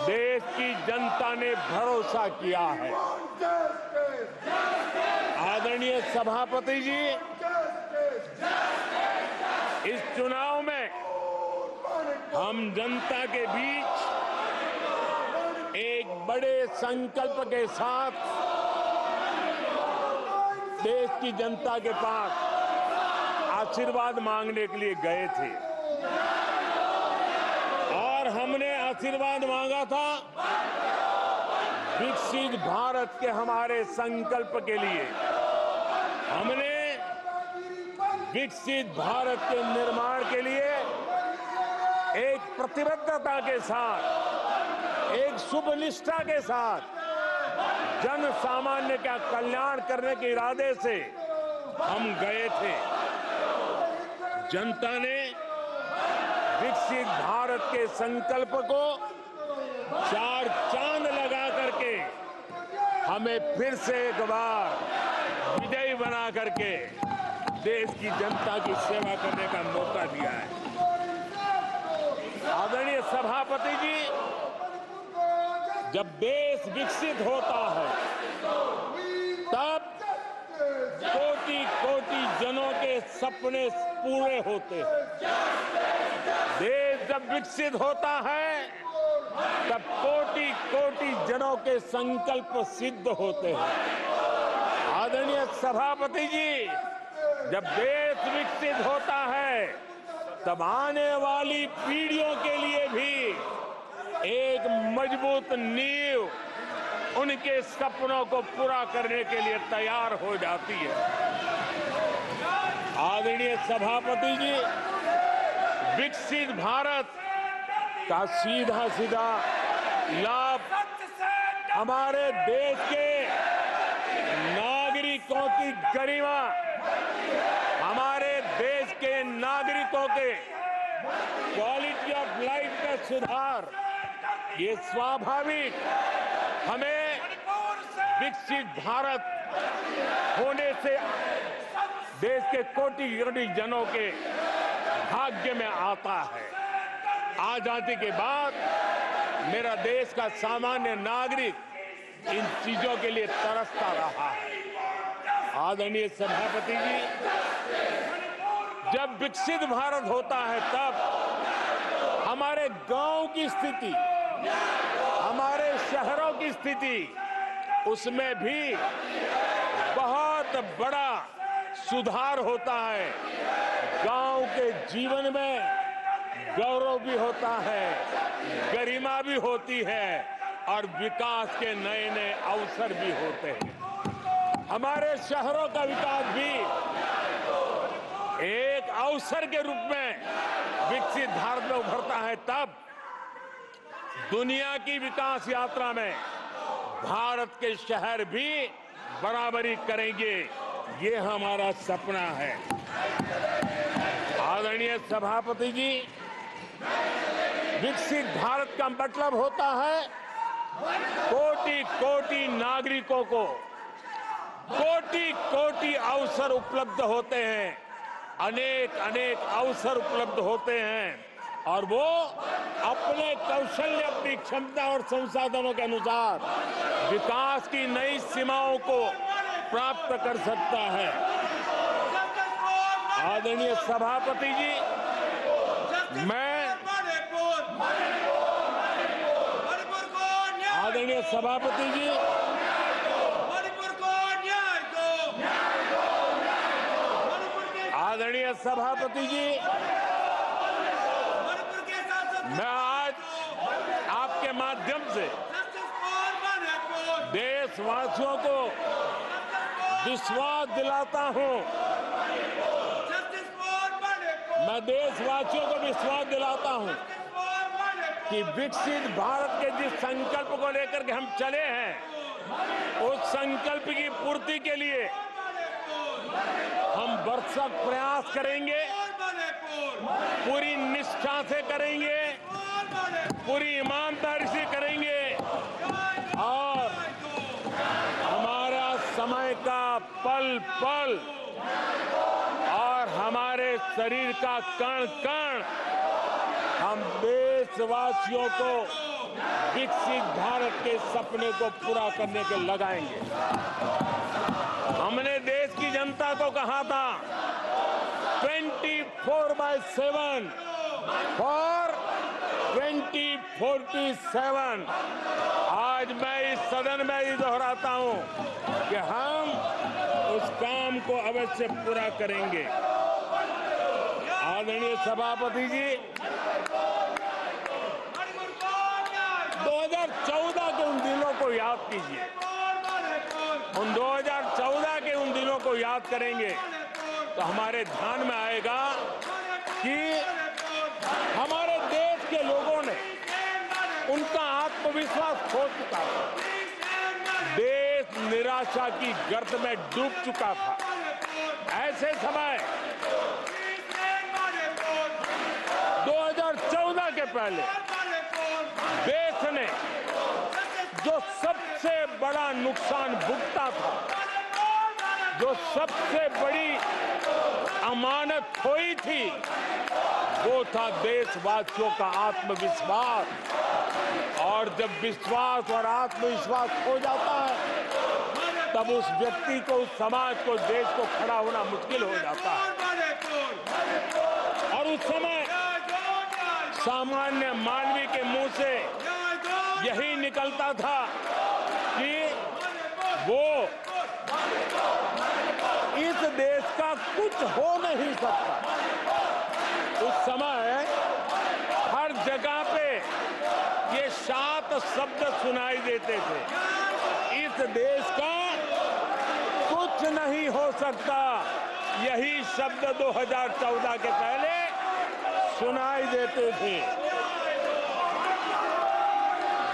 देश की जनता ने भरोसा किया है। आदरणीय सभापति जी, इस चुनाव में हम जनता के बीच एक बड़े संकल्प के साथ देश की जनता के पास आशीर्वाद मांगने के लिए गए थे और हमने आशीर्वाद मांगा था विकसित भारत के हमारे संकल्प के लिए। हमने विकसित भारत के निर्माण के लिए एक प्रतिबद्धता के साथ, एक शुभ निष्ठा के साथ जन सामान्य का कल्याण करने के इरादे से हम गए थे। जनता ने विकसित भारत के संकल्प को 4 चांद लगा करके हमें फिर से एक बार विजयी बना करके देश की जनता की सेवा करने का मौका दिया है। आदरणीय सभापति जी, जब देश विकसित होता है तब कोटि कोटि जनों के सपने पूरे होते हैं। देश जब विकसित होता है तब कोटि कोटि जनों के संकल्प सिद्ध होते हैं। आदरणीय सभापति जी, जब देश विकसित होता है तब आने वाली पीढ़ियों के लिए भी एक मजबूत नींव उनके सपनों को पूरा करने के लिए तैयार हो जाती है। आदरणीय सभापति जी, विकसित भारत का सीधा सीधा लाभ हमारे देश के नागरिकों की गरिमा हमारे देश के नागरिकों के क्वालिटी ऑफ लाइफ में सुधार, ये स्वाभाविक हमें विकसित भारत होने से देश के कोटि जनों के भाग्य में आता है। आजादी के बाद मेरा देश का सामान्य नागरिक इन चीजों के लिए तरसता रहा है। आदरणीय सभापति जी, जब विकसित भारत होता है तब हमारे गांव की स्थिति, हमारे शहरों की स्थिति, उसमें भी बहुत बड़ा सुधार होता है। गांव के जीवन में गौरव भी होता है, गरिमा भी होती है और विकास के नए नए अवसर भी होते हैं। हमारे शहरों का विकास भी एक अवसर के रूप में विकसित भारत में उभरता है, तब दुनिया की विकास यात्रा में भारत के शहर भी बराबरी करेंगे, ये हमारा सपना है। आदरणीय सभापति जी, विकसित भारत का मतलब होता है कोटि कोटि नागरिकों को कोटि कोटि अवसर उपलब्ध होते हैं, अनेक अनेक अवसर उपलब्ध होते हैं और वो अपने कौशल्य, अपनी क्षमता और संसाधनों के अनुसार विकास की नई सीमाओं को प्राप्त कर सकता है। आदरणीय सभापति जी, आदरणीय सभापति जी, आदरणीय सभापति जी, मैं आज आपके माध्यम से देशवासियों को विश्वास दिलाता हूं, मैं देशवासियों को विश्वास दिलाता हूं कि विकसित भारत के जिस संकल्प को लेकर के हम चले हैं, उस संकल्प की पूर्ति के लिए हम भरसक प्रयास करेंगे, पूरी निष्ठा से करेंगे, पूरी ईमानदारी से करेंगे और हमारा समय का पल पल और हमारे शरीर का कण कण हम देशवासियों को विकसित भारत के सपने को पूरा करने के लगाएंगे। हमने देश की जनता को कहा था 24/7 फॉर 2047। आज मैं इस सदन में ही दोहराता हूं कि हम उस काम को अवश्य पूरा करेंगे। आदरणीय सभापति जी, 2014 के उन दिनों को याद कीजिए। उन 2014 के उन दिनों को याद करेंगे तो हमारे ध्यान में आएगा कि हमारे देश के लोगों ने उनका आत्मविश्वास खो चुका था, देश निराशा की गर्त में डूब चुका था। ऐसे समय 2014 के पहले देश ने जो सबसे बड़ा नुकसान भुगता था, जो सबसे बड़ी अमानत खोई थी, वो था देशवासियों का आत्मविश्वास। और जब विश्वास और आत्मविश्वास खो जाता है, तब उस व्यक्ति को, उस समाज को, देश को खड़ा होना मुश्किल हो जाता है। और उस समय सामान्य मानवी के मुंह से यही निकलता था कि वो इस देश का कुछ हो नहीं सकता। उस समय हर जगह पे ये 7 शब्द सुनाई देते थे, इस देश का कुछ नहीं हो सकता। यही शब्द 2014 के पहले सुनाई देते थे।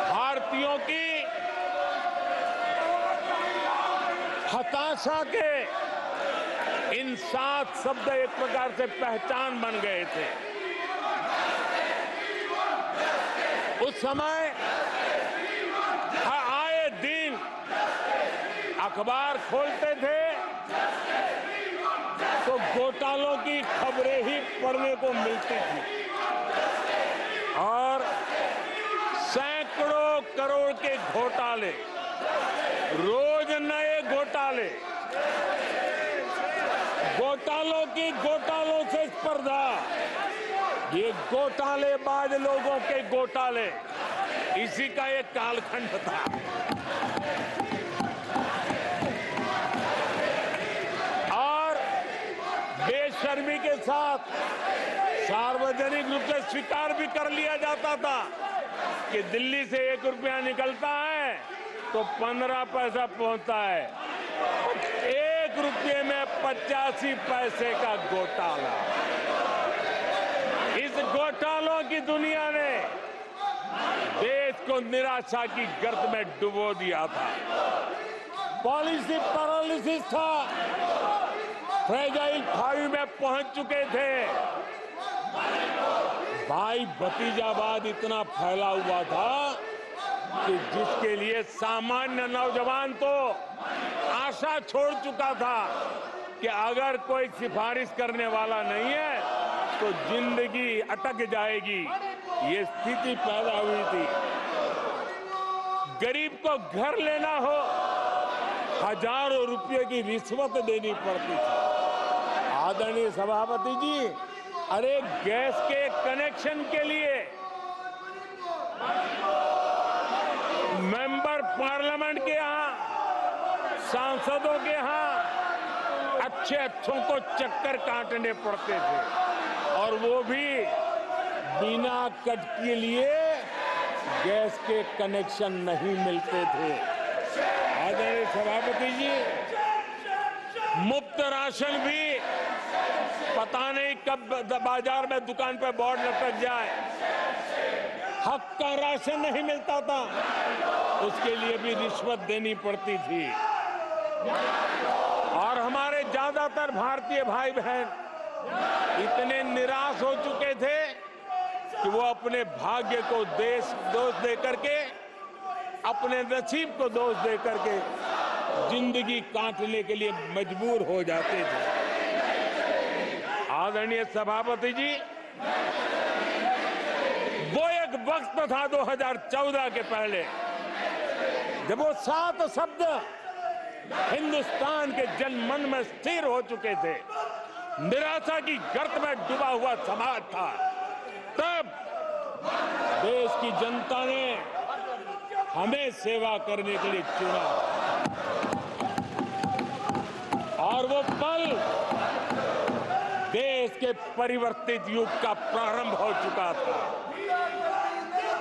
भारतीयों की हताशा के इन 7 शब्द एक प्रकार से पहचान बन गए थे। उस समय आए दिन अखबार खोलते थे तो घोटालों की खबरें ही पढ़ने को मिलती थी और सैकड़ों करोड़ के घोटाले, रोज नए घोटाले, घोटालों से स्पर्धा, ये घोटालेबाज लोगों के घोटाले, इसी का एक कालखंड था। और बेशर्मी के साथ सार्वजनिक रूप से स्वीकार भी कर लिया जाता था कि दिल्ली से 1 रुपया निकलता है तो 15 पैसा पहुंचता है। 1 रुपये में 85 पैसे का घोटाला। इस घोटालों की दुनिया ने देश को निराशा की गर्त में डुबो दिया था। पॉलिसी पैरालिसिस था, फ्रेजाइल 5 में पहुंच चुके थे। भाई भतीजावाद इतना फैला हुआ था कि जिसके लिए सामान्य नौजवान तो आशा छोड़ चुका था कि अगर कोई सिफारिश करने वाला नहीं है तो जिंदगी अटक जाएगी। ये स्थिति पैदा हुई थी। गरीब को घर लेना हो, हजारों रुपए की रिश्वत देनी पड़ती थी। आदरणीय सभापति जी, अरे गैस के कनेक्शन के लिए मेंबर पार्लियामेंट के यहाँ, सांसदों के यहाँ अच्छों को चक्कर काटने पड़ते थे और वो भी बिना कट के लिए गैस के कनेक्शन नहीं मिलते थे। आदरणीय सभापति जी, मुफ्त राशन भी पता नहीं कब बाजार में दुकान पर बोर्ड लटक जाए, हक का राशन नहीं मिलता था, उसके लिए भी रिश्वत देनी पड़ती थी। और हमारे ज्यादातर भारतीय भाई बहन इतने निराश हो चुके थे कि वो अपने भाग्य को दोष दे करके, अपने नसीब को दोष दे करके जिंदगी काटने के लिए मजबूर हो जाते थे। आदरणीय सभापति जी, वो एक वक्त था 2014 के पहले जब वो 7 शब्द हिंदुस्तान के जनमन में स्थिर हो चुके थे। निराशा की गर्त में डूबा हुआ समाज था। तब देश की जनता ने हमें सेवा करने के लिए चुना और वो पल देश के परिवर्तित युग का प्रारंभ हो चुका था।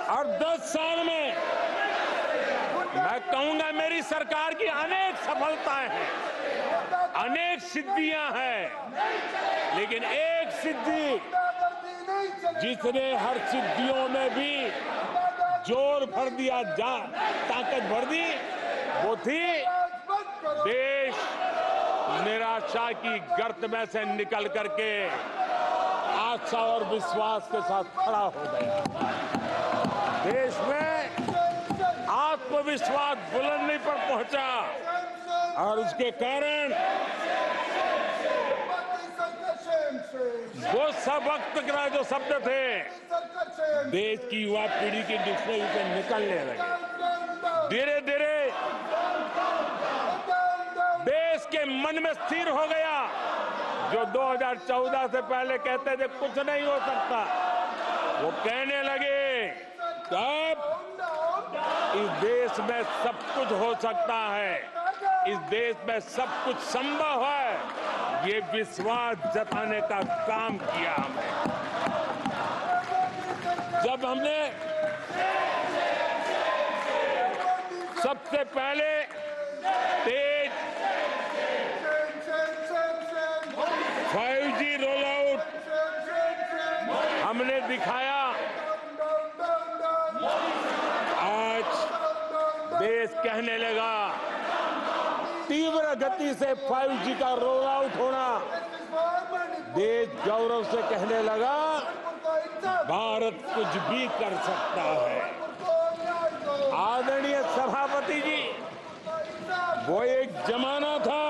और 10 साल में मैं कहूंगा मेरी सरकार की अनेक सफलताएं हैं, अनेक सिद्धियां हैं, लेकिन एक सिद्धि जिसने हर सिद्धियों में भी जोर भर दिया, ताकत भर दी, वो थी देश निराशा की गर्त में से निकल करके आशा और विश्वास के साथ खड़ा हो गया। देश में आत्मविश्वास बुलंदी पर पहुंचा और उसके कारण वो सब वक्त का जो शब्द थे देश की युवा पीढ़ी की डिक्शनरी से निकलने लगे। धीरे धीरे देश के मन में स्थिर हो गया। जो 2014 से पहले कहते थे कुछ नहीं हो सकता, वो कहने लगे कब इस देश में सब कुछ हो सकता है, इस देश में सब कुछ संभव है। ये विश्वास जताने का काम किया हमने। जब हमने सबसे पहले तेज 5G रोल आउट हमने दिखाया, आज देश कहने लगा तीव्र गति से 5G का रोल आउट होना, देश गौरव से कहने लगा भारत कुछ भी कर सकता है। आदरणीय सभापति जी, वो एक जमाना था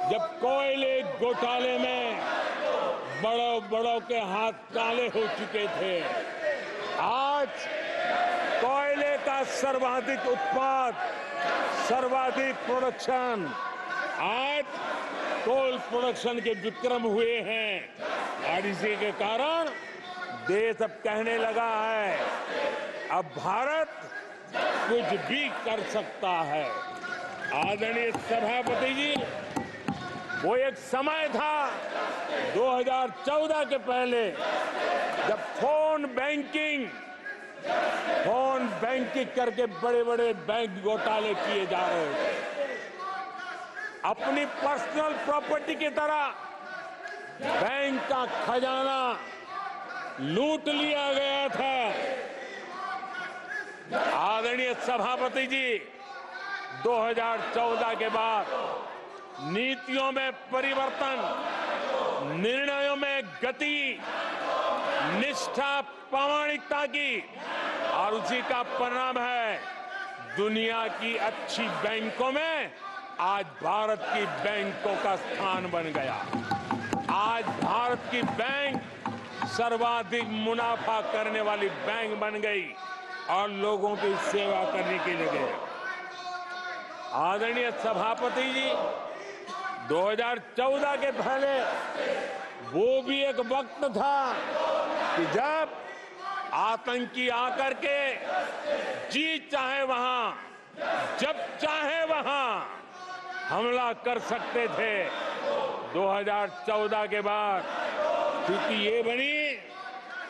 जब कोयले घोटाले में बड़ों के हाथ काले हो चुके थे। आज कोयले का सर्वाधिक उत्पाद, सर्वाधिक प्रोडक्शन, आज कोल प्रोडक्शन के विक्रम हुए हैं और इसी के कारण देश अब कहने लगा है अब भारत कुछ भी कर सकता है। आदरणीय सभापति जी, वो एक समय था 2014 के पहले जब फोन बैंकिंग करके बड़े बड़े बैंक घोटाले किए जा रहे थे। अपनी पर्सनल प्रॉपर्टी की तरह बैंक का खजाना लूट लिया गया था। आदरणीय सभापति जी, 2014 के बाद नीतियों में परिवर्तन, निर्णयों में गति, निष्ठा, प्रामाणिकता की और उसी का परिणाम है दुनिया की अच्छी बैंकों में आज भारत की बैंकों का स्थान बन गया। आज भारत की बैंक सर्वाधिक मुनाफा करने वाली बैंक बन गई और लोगों की सेवा करने के लिए गए। आदरणीय सभापति जी, 2014 के पहले वो भी एक वक्त था कि जब आतंकी आकर के जी चाहे वहां, जब चाहे वहां हमला कर सकते थे। 2014 के बाद स्थिति ये बनी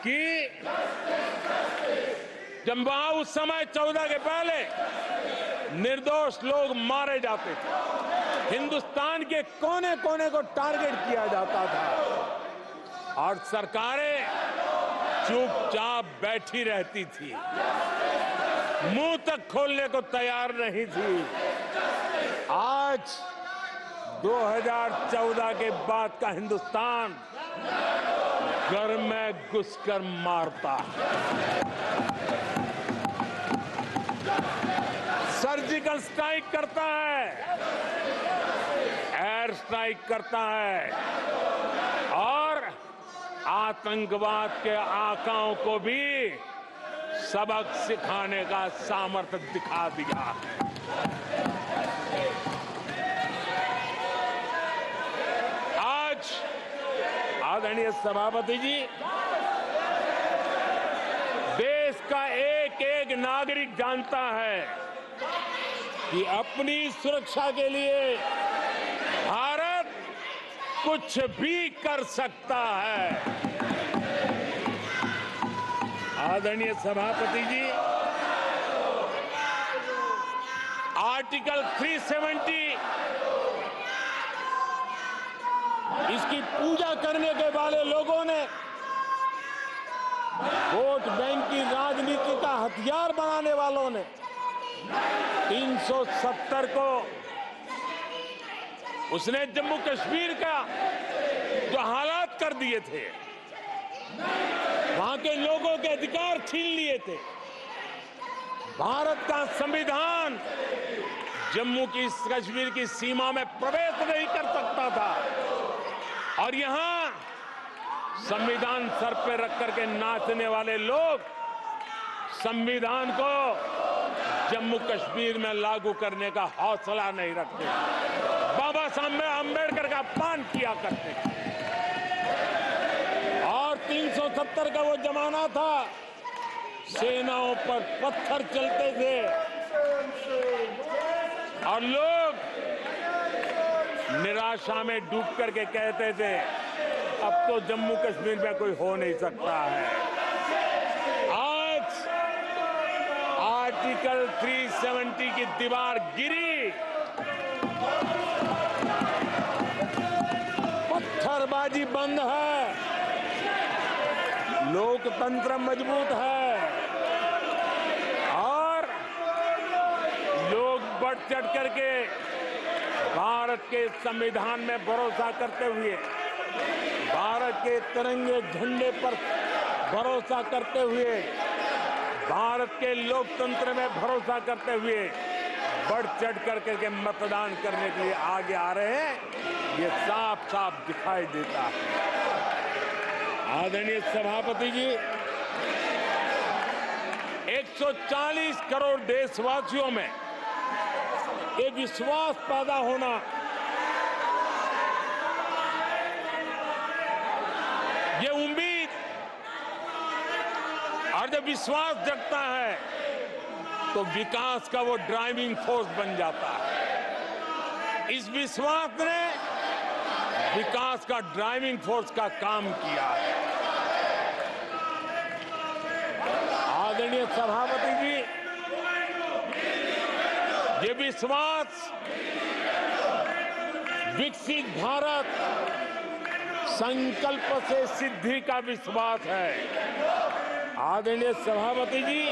कि जब वहां उस समय 14 के पहले निर्दोष लोग मारे जाते थे, हिंदुस्तान के कोने कोने को टारगेट किया जाता था और सरकारें चुपचाप बैठी रहती थी, मुंह तक खोलने को तैयार नहीं थी। आज 2014 के बाद का हिंदुस्तान घर में घुसकर मारता, सर्जिकल स्ट्राइक करता है, एयर स्ट्राइक करता है और आतंकवाद के आकाओं को भी सबक सिखाने का सामर्थ्य दिखा दिया है। आज आदरणीय सभापति जी, देश का एक एक नागरिक जानता है कि अपनी सुरक्षा के लिए भारत कुछ भी कर सकता है। आदरणीय सभापति जी, आर्टिकल 370 इसकी पूजा करने के वाले लोगों ने वोट बैंक की राजनीति का हथियार बनाने वालों ने 370 को उसने जम्मू कश्मीर का जो हालात कर दिए थे, वहां के लोगों के अधिकार छीन लिए थे। भारत का संविधान जम्मू की कश्मीर की सीमा में प्रवेश नहीं कर सकता था और यहां संविधान सर पे रख करके नाचने वाले लोग संविधान को जम्मू कश्मीर में लागू करने का हौसला नहीं रखते, बाबा साहब अम्बेडकर का अपमान किया करते। और 370 का वो जमाना था, सेनाओं पर पत्थर चलते थे और लोग निराशा में डूब करके कहते थे अब तो जम्मू कश्मीर में कोई हो नहीं सकता है। आज आर्टिकल 370 की दीवार गिरी, पत्थरबाजी बंद है, लोकतंत्र मजबूत है और लोग बढ़ चढ़ करके भारत के संविधान में भरोसा करते हुए, भारत के तिरंगे झंडे पर भरोसा करते हुए, भारत के लोकतंत्र में भरोसा करते हुए बढ़ चढ़ करके मतदान करने के लिए आगे आ रहे हैं, ये साफ साफ दिखाई देता है। आदरणीय सभापति जी, 140 करोड़ देशवासियों में ये विश्वास पैदा होना, ये उम्मीद और जब विश्वास जगता है तो विकास का वो ड्राइविंग फोर्स बन जाता है। इस विश्वास ने विकास का ड्राइविंग फोर्स का काम किया है। आदरणीय सभापति जी, ये विश्वास विकसित भारत संकल्प से सिद्धि का विश्वास है। आदरणीय सभापति जी,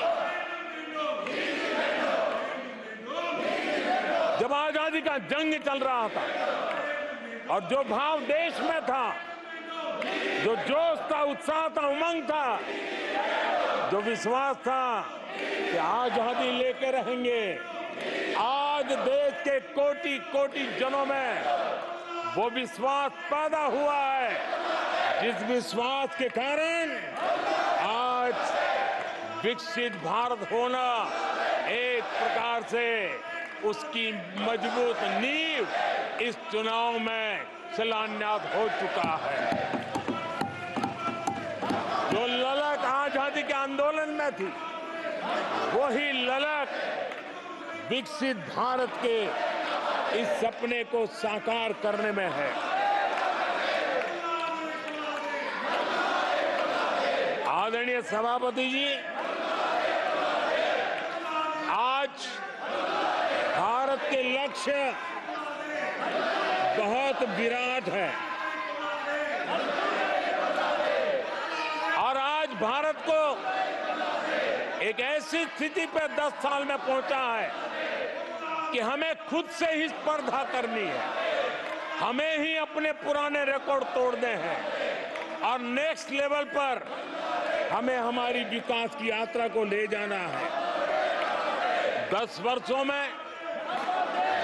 जब आजादी का जंग चल रहा था और जो भाव देश में था, जो जोश था, उत्साह था, उमंग था, जो विश्वास था कि आजादी लेके रहेंगे, आज देश के कोटि कोटि जनों में वो विश्वास पैदा हुआ है, जिस विश्वास के कारण आज विकसित भारत होना एक प्रकार से उसकी मजबूत नींव इस चुनाव में शिलान्यास हो चुका है। जो ललक आजादी के आंदोलन में थी, वही ललक विकसित भारत के इस सपने को साकार करने में है। आदरणीय सभापति जी, आज भारत के लक्ष्य बहुत विराट है और आज भारत को एक ऐसी स्थिति पर 10 साल में पहुंचा है कि हमें खुद से ही स्पर्धा करनी है, हमें ही अपने पुराने रिकॉर्ड तोड़ने हैं और नेक्स्ट लेवल पर हमें हमारी विकास की यात्रा को ले जाना है। 10 वर्षों में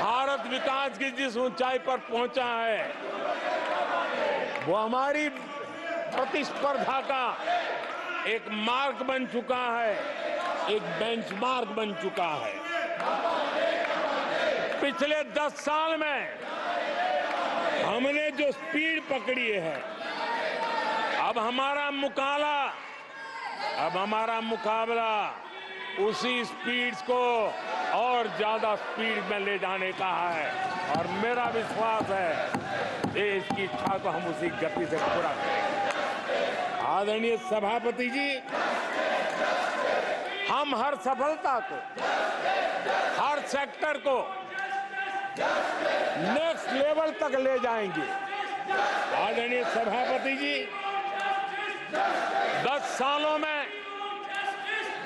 भारत विकास की जिस ऊंचाई पर पहुंचा है, वो हमारी प्रतिस्पर्धा का एक मार्ग बन चुका है, एक बेंचमार्क बन चुका है। पिछले 10 साल में हमने जो स्पीड पकड़ी है, अब हमारा मुकाबला उसी स्पीड को और ज्यादा स्पीड में ले जाने का है और मेरा विश्वास है देश की इच्छा को हम उसी गति से पूरा करेंगे। आदरणीय सभापति जी, हम हर सफलता को, हर सेक्टर को नेक्स्ट लेवल तक ले जाएंगे। आदरणीय सभापति जी, 10 सालों में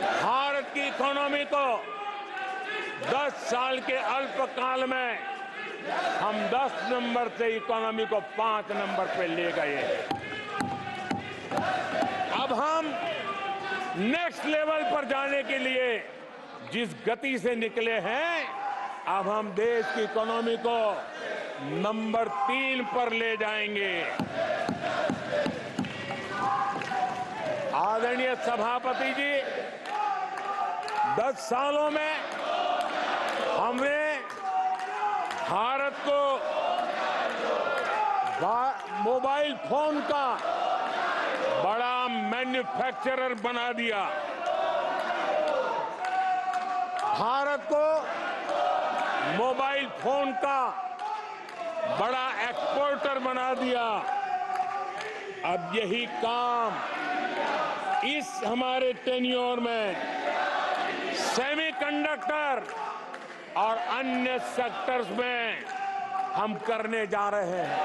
भारत की इकोनॉमी को 10 साल के अल्पकाल में हम 10 नंबर से इकोनॉमी को 5 नंबर पे ले गए। अब हम नेक्स्ट लेवल पर जाने के लिए जिस गति से निकले हैं, अब हम देश की इकोनॉमी को नंबर 3 पर ले जाएंगे। आदरणीय सभापति जी, 10 सालों में हमने भारत को मोबाइल फोन का बड़ा मैन्युफैक्चरर बना दिया, भारत को मोबाइल फोन का बड़ा एक्सपोर्टर बना दिया। अब यही काम इस हमारे टेन्योर में सेमीकंडक्टर और अन्य सेक्टर्स में हम करने जा रहे हैं।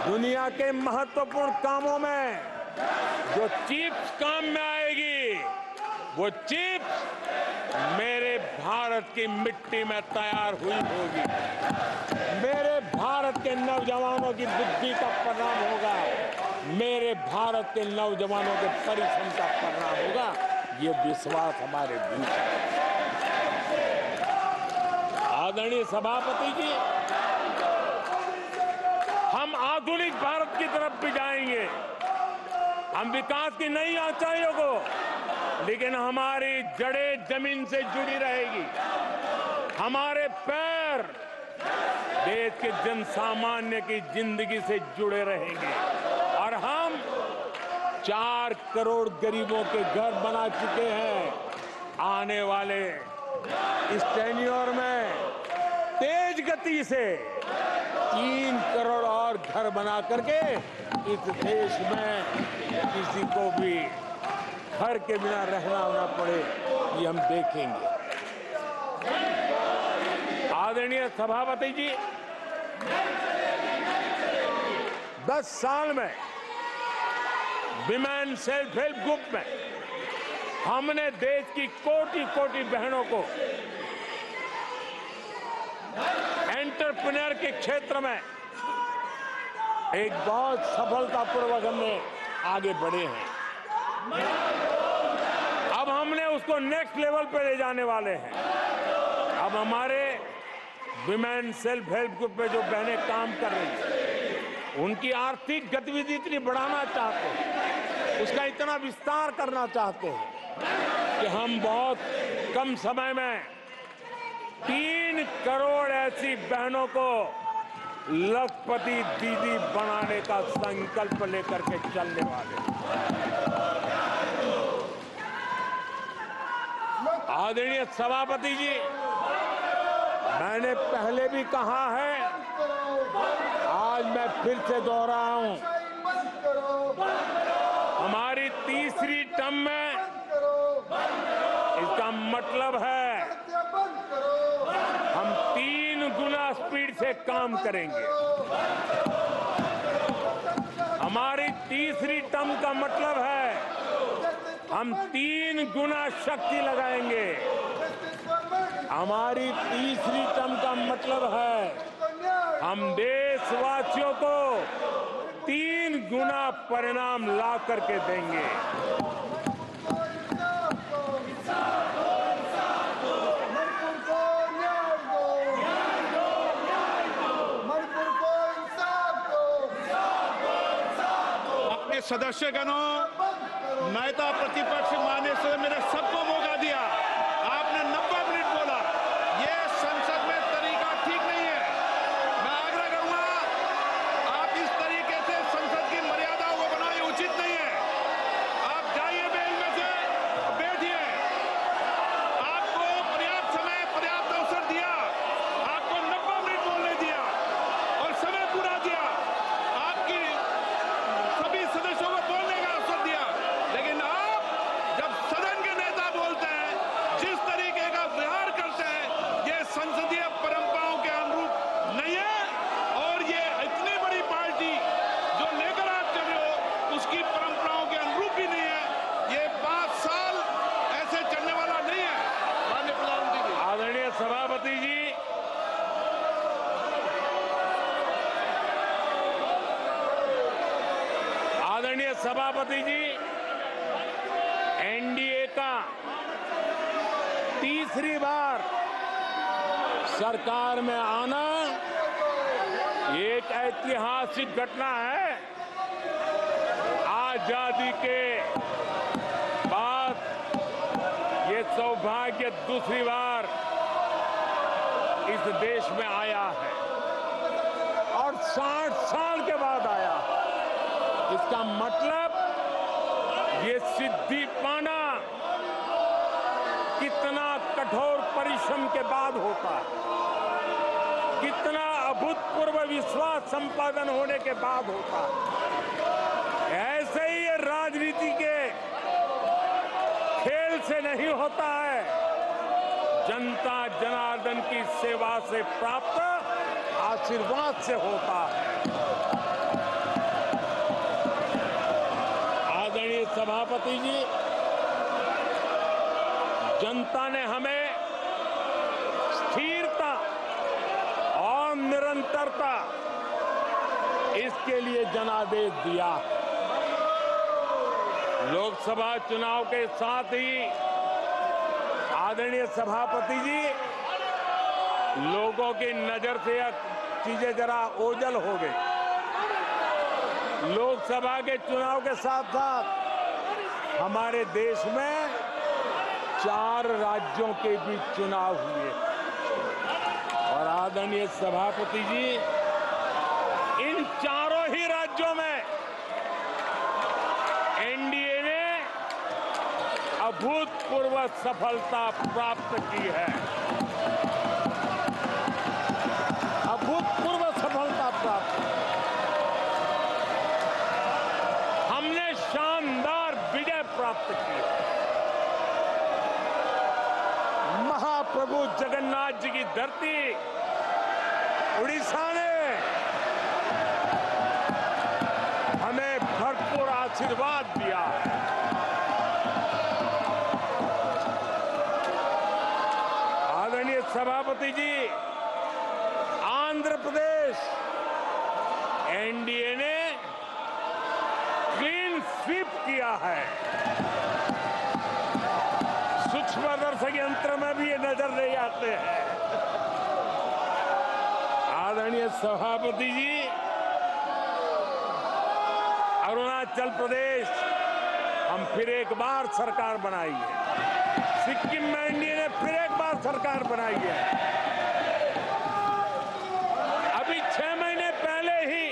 दुनिया के महत्वपूर्ण कामों में जो चिप्स काम में आएगी, वो चिप्स मेरे भारत की मिट्टी में तैयार हुई होगी। मेरे नौजवानों की बुद्धि का परिणाम होगा, मेरे भारत के नौजवानों के परिश्रम का परिणाम होगा। ये विश्वास हमारे भीतर है। आदरणीय सभापति जी, हम आधुनिक भारत की तरफ भी जाएंगे, हम विकास की नई ऊंचाइयों को, लेकिन हमारी जड़ें जमीन से जुड़ी रहेगी, हमारे पैर देश के जन सामान्य की जिंदगी से जुड़े रहेंगे और हम 4 करोड़ गरीबों के घर बना चुके हैं। आने वाले इस टेन्योर में तेज गति से 3 करोड़ और घर बना करके इस देश में किसी को भी घर के बिना रहना ना पड़े, ये हम देखेंगे। आदरणीय सभापति जी, 10 साल में विमेन सेल्फ हेल्प ग्रुप में हमने देश की कोटि-कोटि बहनों को एंटरप्रेन्योर के क्षेत्र में एक बहुत सफलतापूर्वक हमने आगे बढ़े हैं। अब हमने उसको नेक्स्ट लेवल पे ले जाने वाले हैं। अब हमारे विमेन सेल्फ हेल्प ग्रुप में जो बहनें काम कर रही हैं, उनकी आर्थिक गतिविधि इतनी बढ़ाना चाहते हैं, उसका इतना विस्तार करना चाहते हैं कि हम बहुत कम समय में 3 करोड़ ऐसी बहनों को लखपति दीदी बनाने का संकल्प लेकर के चलने वाले। आदरणीय सभापति जी, मैंने पहले भी कहा है, आज मैं फिर से दोहराऊं, हमारी तीसरी टर्म में इसका मतलब है हम 3 गुना स्पीड से काम करेंगे। हमारी तीसरी टर्म का मतलब है हम 3 गुना शक्ति लगाएंगे। हमारी तीसरी टर्म का मतलब है हम देशवासियों को 3 गुना परिणाम ला करके देंगे। अपने सदस्यगणों, नेता प्रतिपक्ष माननीय से मैंने सबको मौका दिया, आपने 90 मिनट बोला, ये संसद में तरीका ठीक नहीं है। मैं आग्रह करूंगा, आप इस तरीके से संसद की मर्यादाओं को बनाए, उचित नहीं है। आप जाइए बेंच में से, बैठिए। आपको पर्याप्त समय, पर्याप्त अवसर दिया, आपको 90 मिनट बोलने दिया और समय पूरा दिया, आपकी सभी सदस्यों को बोलने का अवसर दिया, लेकिन आप जब सदन के नेता बोलते हैं, जिस तरीके का व्यवहार करते हैं, ये संसदीय परंपराओं के अनुरूप नहीं है और ये इतनी बड़ी पार्टी जो लेकर आप चल रहे हो, उसकी परंपराओं के अनुरूप भी नहीं है। ये 5 साल ऐसे चलने वाला नहीं है। माननीय प्रधानमंत्री जी। आदरणीय सभापति जी, आदरणीय सभापति जी, एनडीए का तीसरी बार सरकार में आना एक ऐतिहासिक घटना है। आजादी के बाद ये सौभाग्य दूसरी बार इस देश में आया है और 60 साल के बाद आया है। इसका मतलब ये सिद्धि पाना कितना कठोर परिश्रम के बाद होता है, कितना अभूतपूर्व विश्वास संपादन होने के बाद होता है। ऐसे ही ये राजनीति के खेल से नहीं होता है, जनता जनार्दन की सेवा से प्राप्त आशीर्वाद से होता है। आदरणीय सभापति जी, जनता ने हमें स्थिरता और निरंतरता इसके लिए जनादेश दिया। लोकसभा चुनाव के साथ ही आदरणीय सभापति जी, लोगों की नजर से यह चीजें जरा ओझल हो गई। लोकसभा के चुनाव के साथ साथ हमारे देश में 4 राज्यों के बीच चुनाव हुए और आदरणीय सभापति जी, इन चारों ही राज्यों में एनडीए ने अभूतपूर्व सफलता प्राप्त की है। अभूतपूर्व सफलता प्राप्त। हमने शानदार विजय प्राप्त की है। महाप्रभु जगन्नाथ जी की धरती उड़ीसा ने हमें भरपूर आशीर्वाद दिया है। आदरणीय सभापति जी, आंध्र प्रदेश एनडीए ने क्लीन स्वीप किया है। सूक्ष्मदर्शक यंत्र में भी ये नजर नहीं आते हैं। आदरणीय सभापति जी, अरुणाचल प्रदेश हम फिर एक बार सरकार बनाई है। सिक्किम में एनडीए ने फिर एक बार सरकार बनाई है। अभी 6 महीने पहले ही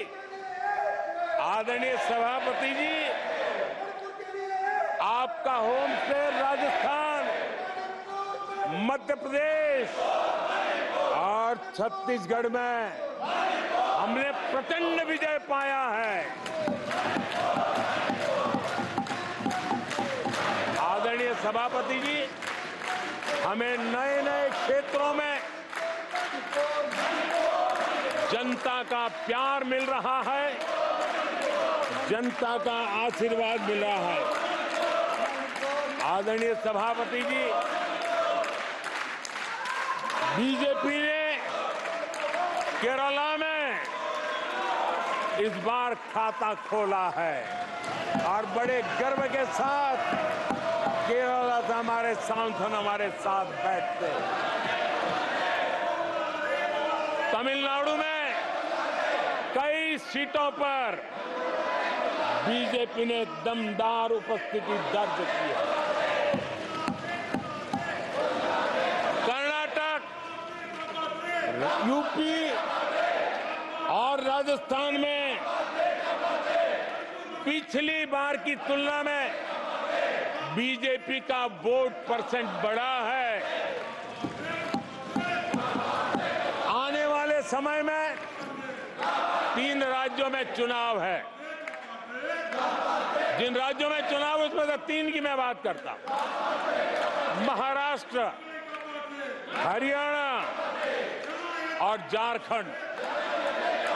आदरणीय सभापति जी, आपका होम स्टेट राजस्थान, मध्य प्रदेश और छत्तीसगढ़ में हमने प्रचंड विजय पाया है। आदरणीय सभापति जी, हमें नए नए क्षेत्रों में जनता का प्यार मिल रहा है, जनता का आशीर्वाद मिल रहा है। आदरणीय सभापति जी, बीजेपी ने केरला में इस बार खाता खोला है और बड़े गर्व के साथ केरला से हमारे सांसद हमारे साथ बैठते हैं। तमिलनाडु में कई सीटों पर बीजेपी ने दमदार उपस्थिति दर्ज की है। कर्नाटक, यूपी और राजस्थान में पिछली बार की तुलना में बीजेपी का वोट परसेंट बढ़ा है। आने वाले समय में 3 राज्यों में चुनाव है। जिन राज्यों में चुनाव उसमें से 3 की मैं बात करता हूं। महाराष्ट्र, हरियाणा और झारखंड,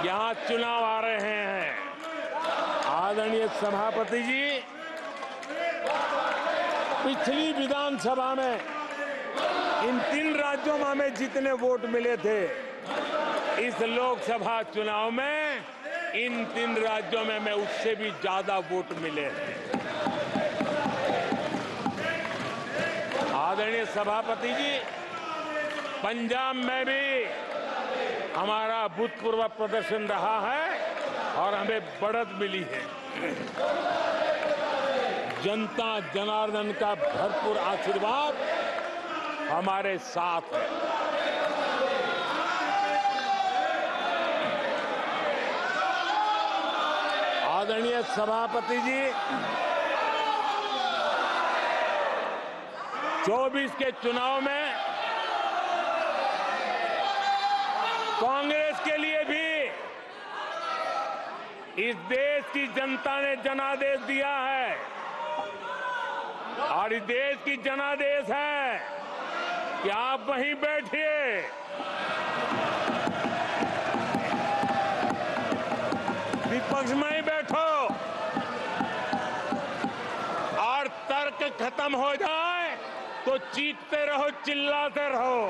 यहां चुनाव आ रहे हैं। आदरणीय सभापति जी, पिछली विधानसभा में इन 3 राज्यों में हमें जितने वोट मिले थे, इस लोकसभा चुनाव में इन 3 राज्यों में हमें उससे भी ज्यादा वोट मिले हैं। आदरणीय सभापति जी, पंजाब में भी हमारा भूतपूर्व प्रदर्शन रहा है और हमें बढ़त मिली है। जनता जनार्दन का भरपूर आशीर्वाद हमारे साथ है। आदरणीय सभापति जी, 24 के चुनाव में कांग्रेस के लिए भी इस देश की जनता ने जनादेश दिया है और इस देश की जनादेश है कि आप वहीं बैठिए, विपक्ष में ही बैठो और तर्क खत्म हो जाए तो चीखते रहो, चिल्लाते रहो।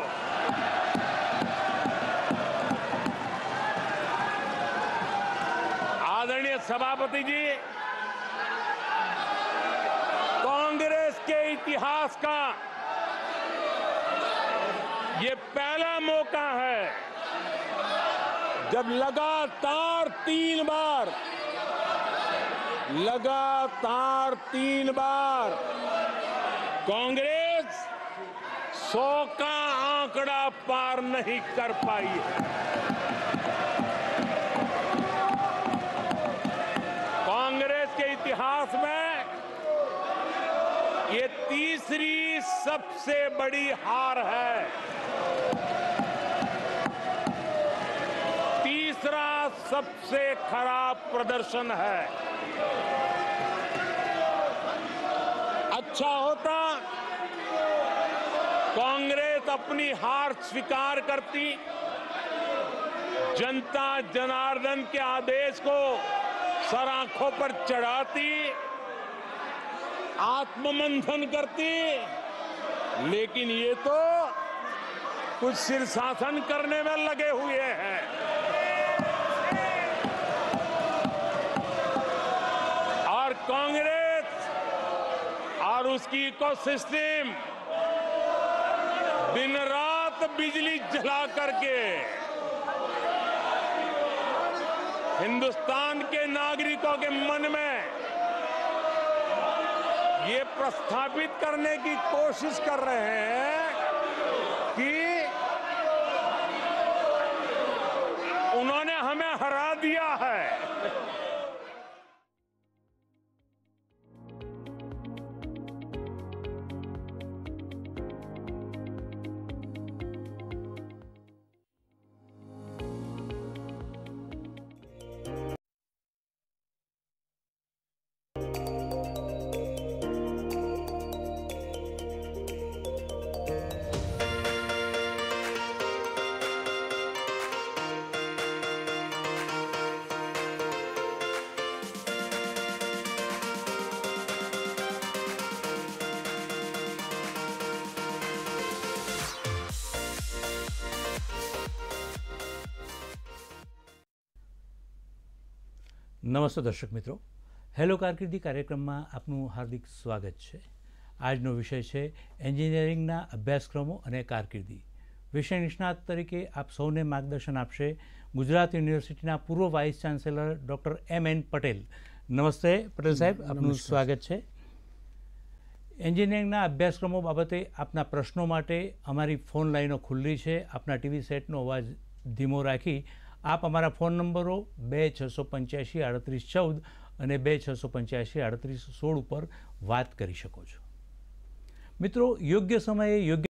सभापति जी, कांग्रेस के इतिहास का ये पहला मौका है जब लगातार तीन बार कांग्रेस 100 का आंकड़ा पार नहीं कर पाई है। कांग्रेस के इतिहास में ये तीसरी सबसे बड़ी हार है, तीसरा सबसे खराब प्रदर्शन है। अच्छा होता कांग्रेस अपनी हार स्वीकार करती, जनता जनार्दन के आदेश को सर आंखों पर चढ़ाती, आत्ममंथन करती, लेकिन ये तो कुछ शीर्षासन करने में लगे हुए हैं। और कांग्रेस और उसकी इकोसिस्टम दिन रात बिजली जला करके हिंदुस्तान के नागरिकों के मन में ये प्रस्थापित करने की कोशिश कर रहे हैं कि उन्होंने हमें हरा दिया है। નમસ્તે દર્શક મિત્રો, હેલો કારકિર્દી કાર્યક્રમમાં આપનું હાર્દિક સ્વાગત છે। આજનો વિષય છે એન્જિનિયરિંગના અભ્યાસક્રમો અને કારકિર્દી। વિષય નિષ્ણાત તરીકે આપ સૌને માર્ગદર્શન આપશે ગુજરાત યુનિવર્સિટીના પૂર્વ vice chancellor doctor M.N. Patel. નમસ્તે પટેલ સાહેબ, આપનું સ્વાગત છે। એન્જિનિયરિંગના અભ્યાસક્રમો બાબતે આપના પ્રશ્નો માટે અમારી ફોન લાઈનો ખુલ્લી છે। આપના ટીવી સેટનો અવાજ ધીમો રાખી आप अमरा फोन नंबरों 26853814 અને 26853816 पर बात करी शको छो। मित्रों, योग्य समये योग्य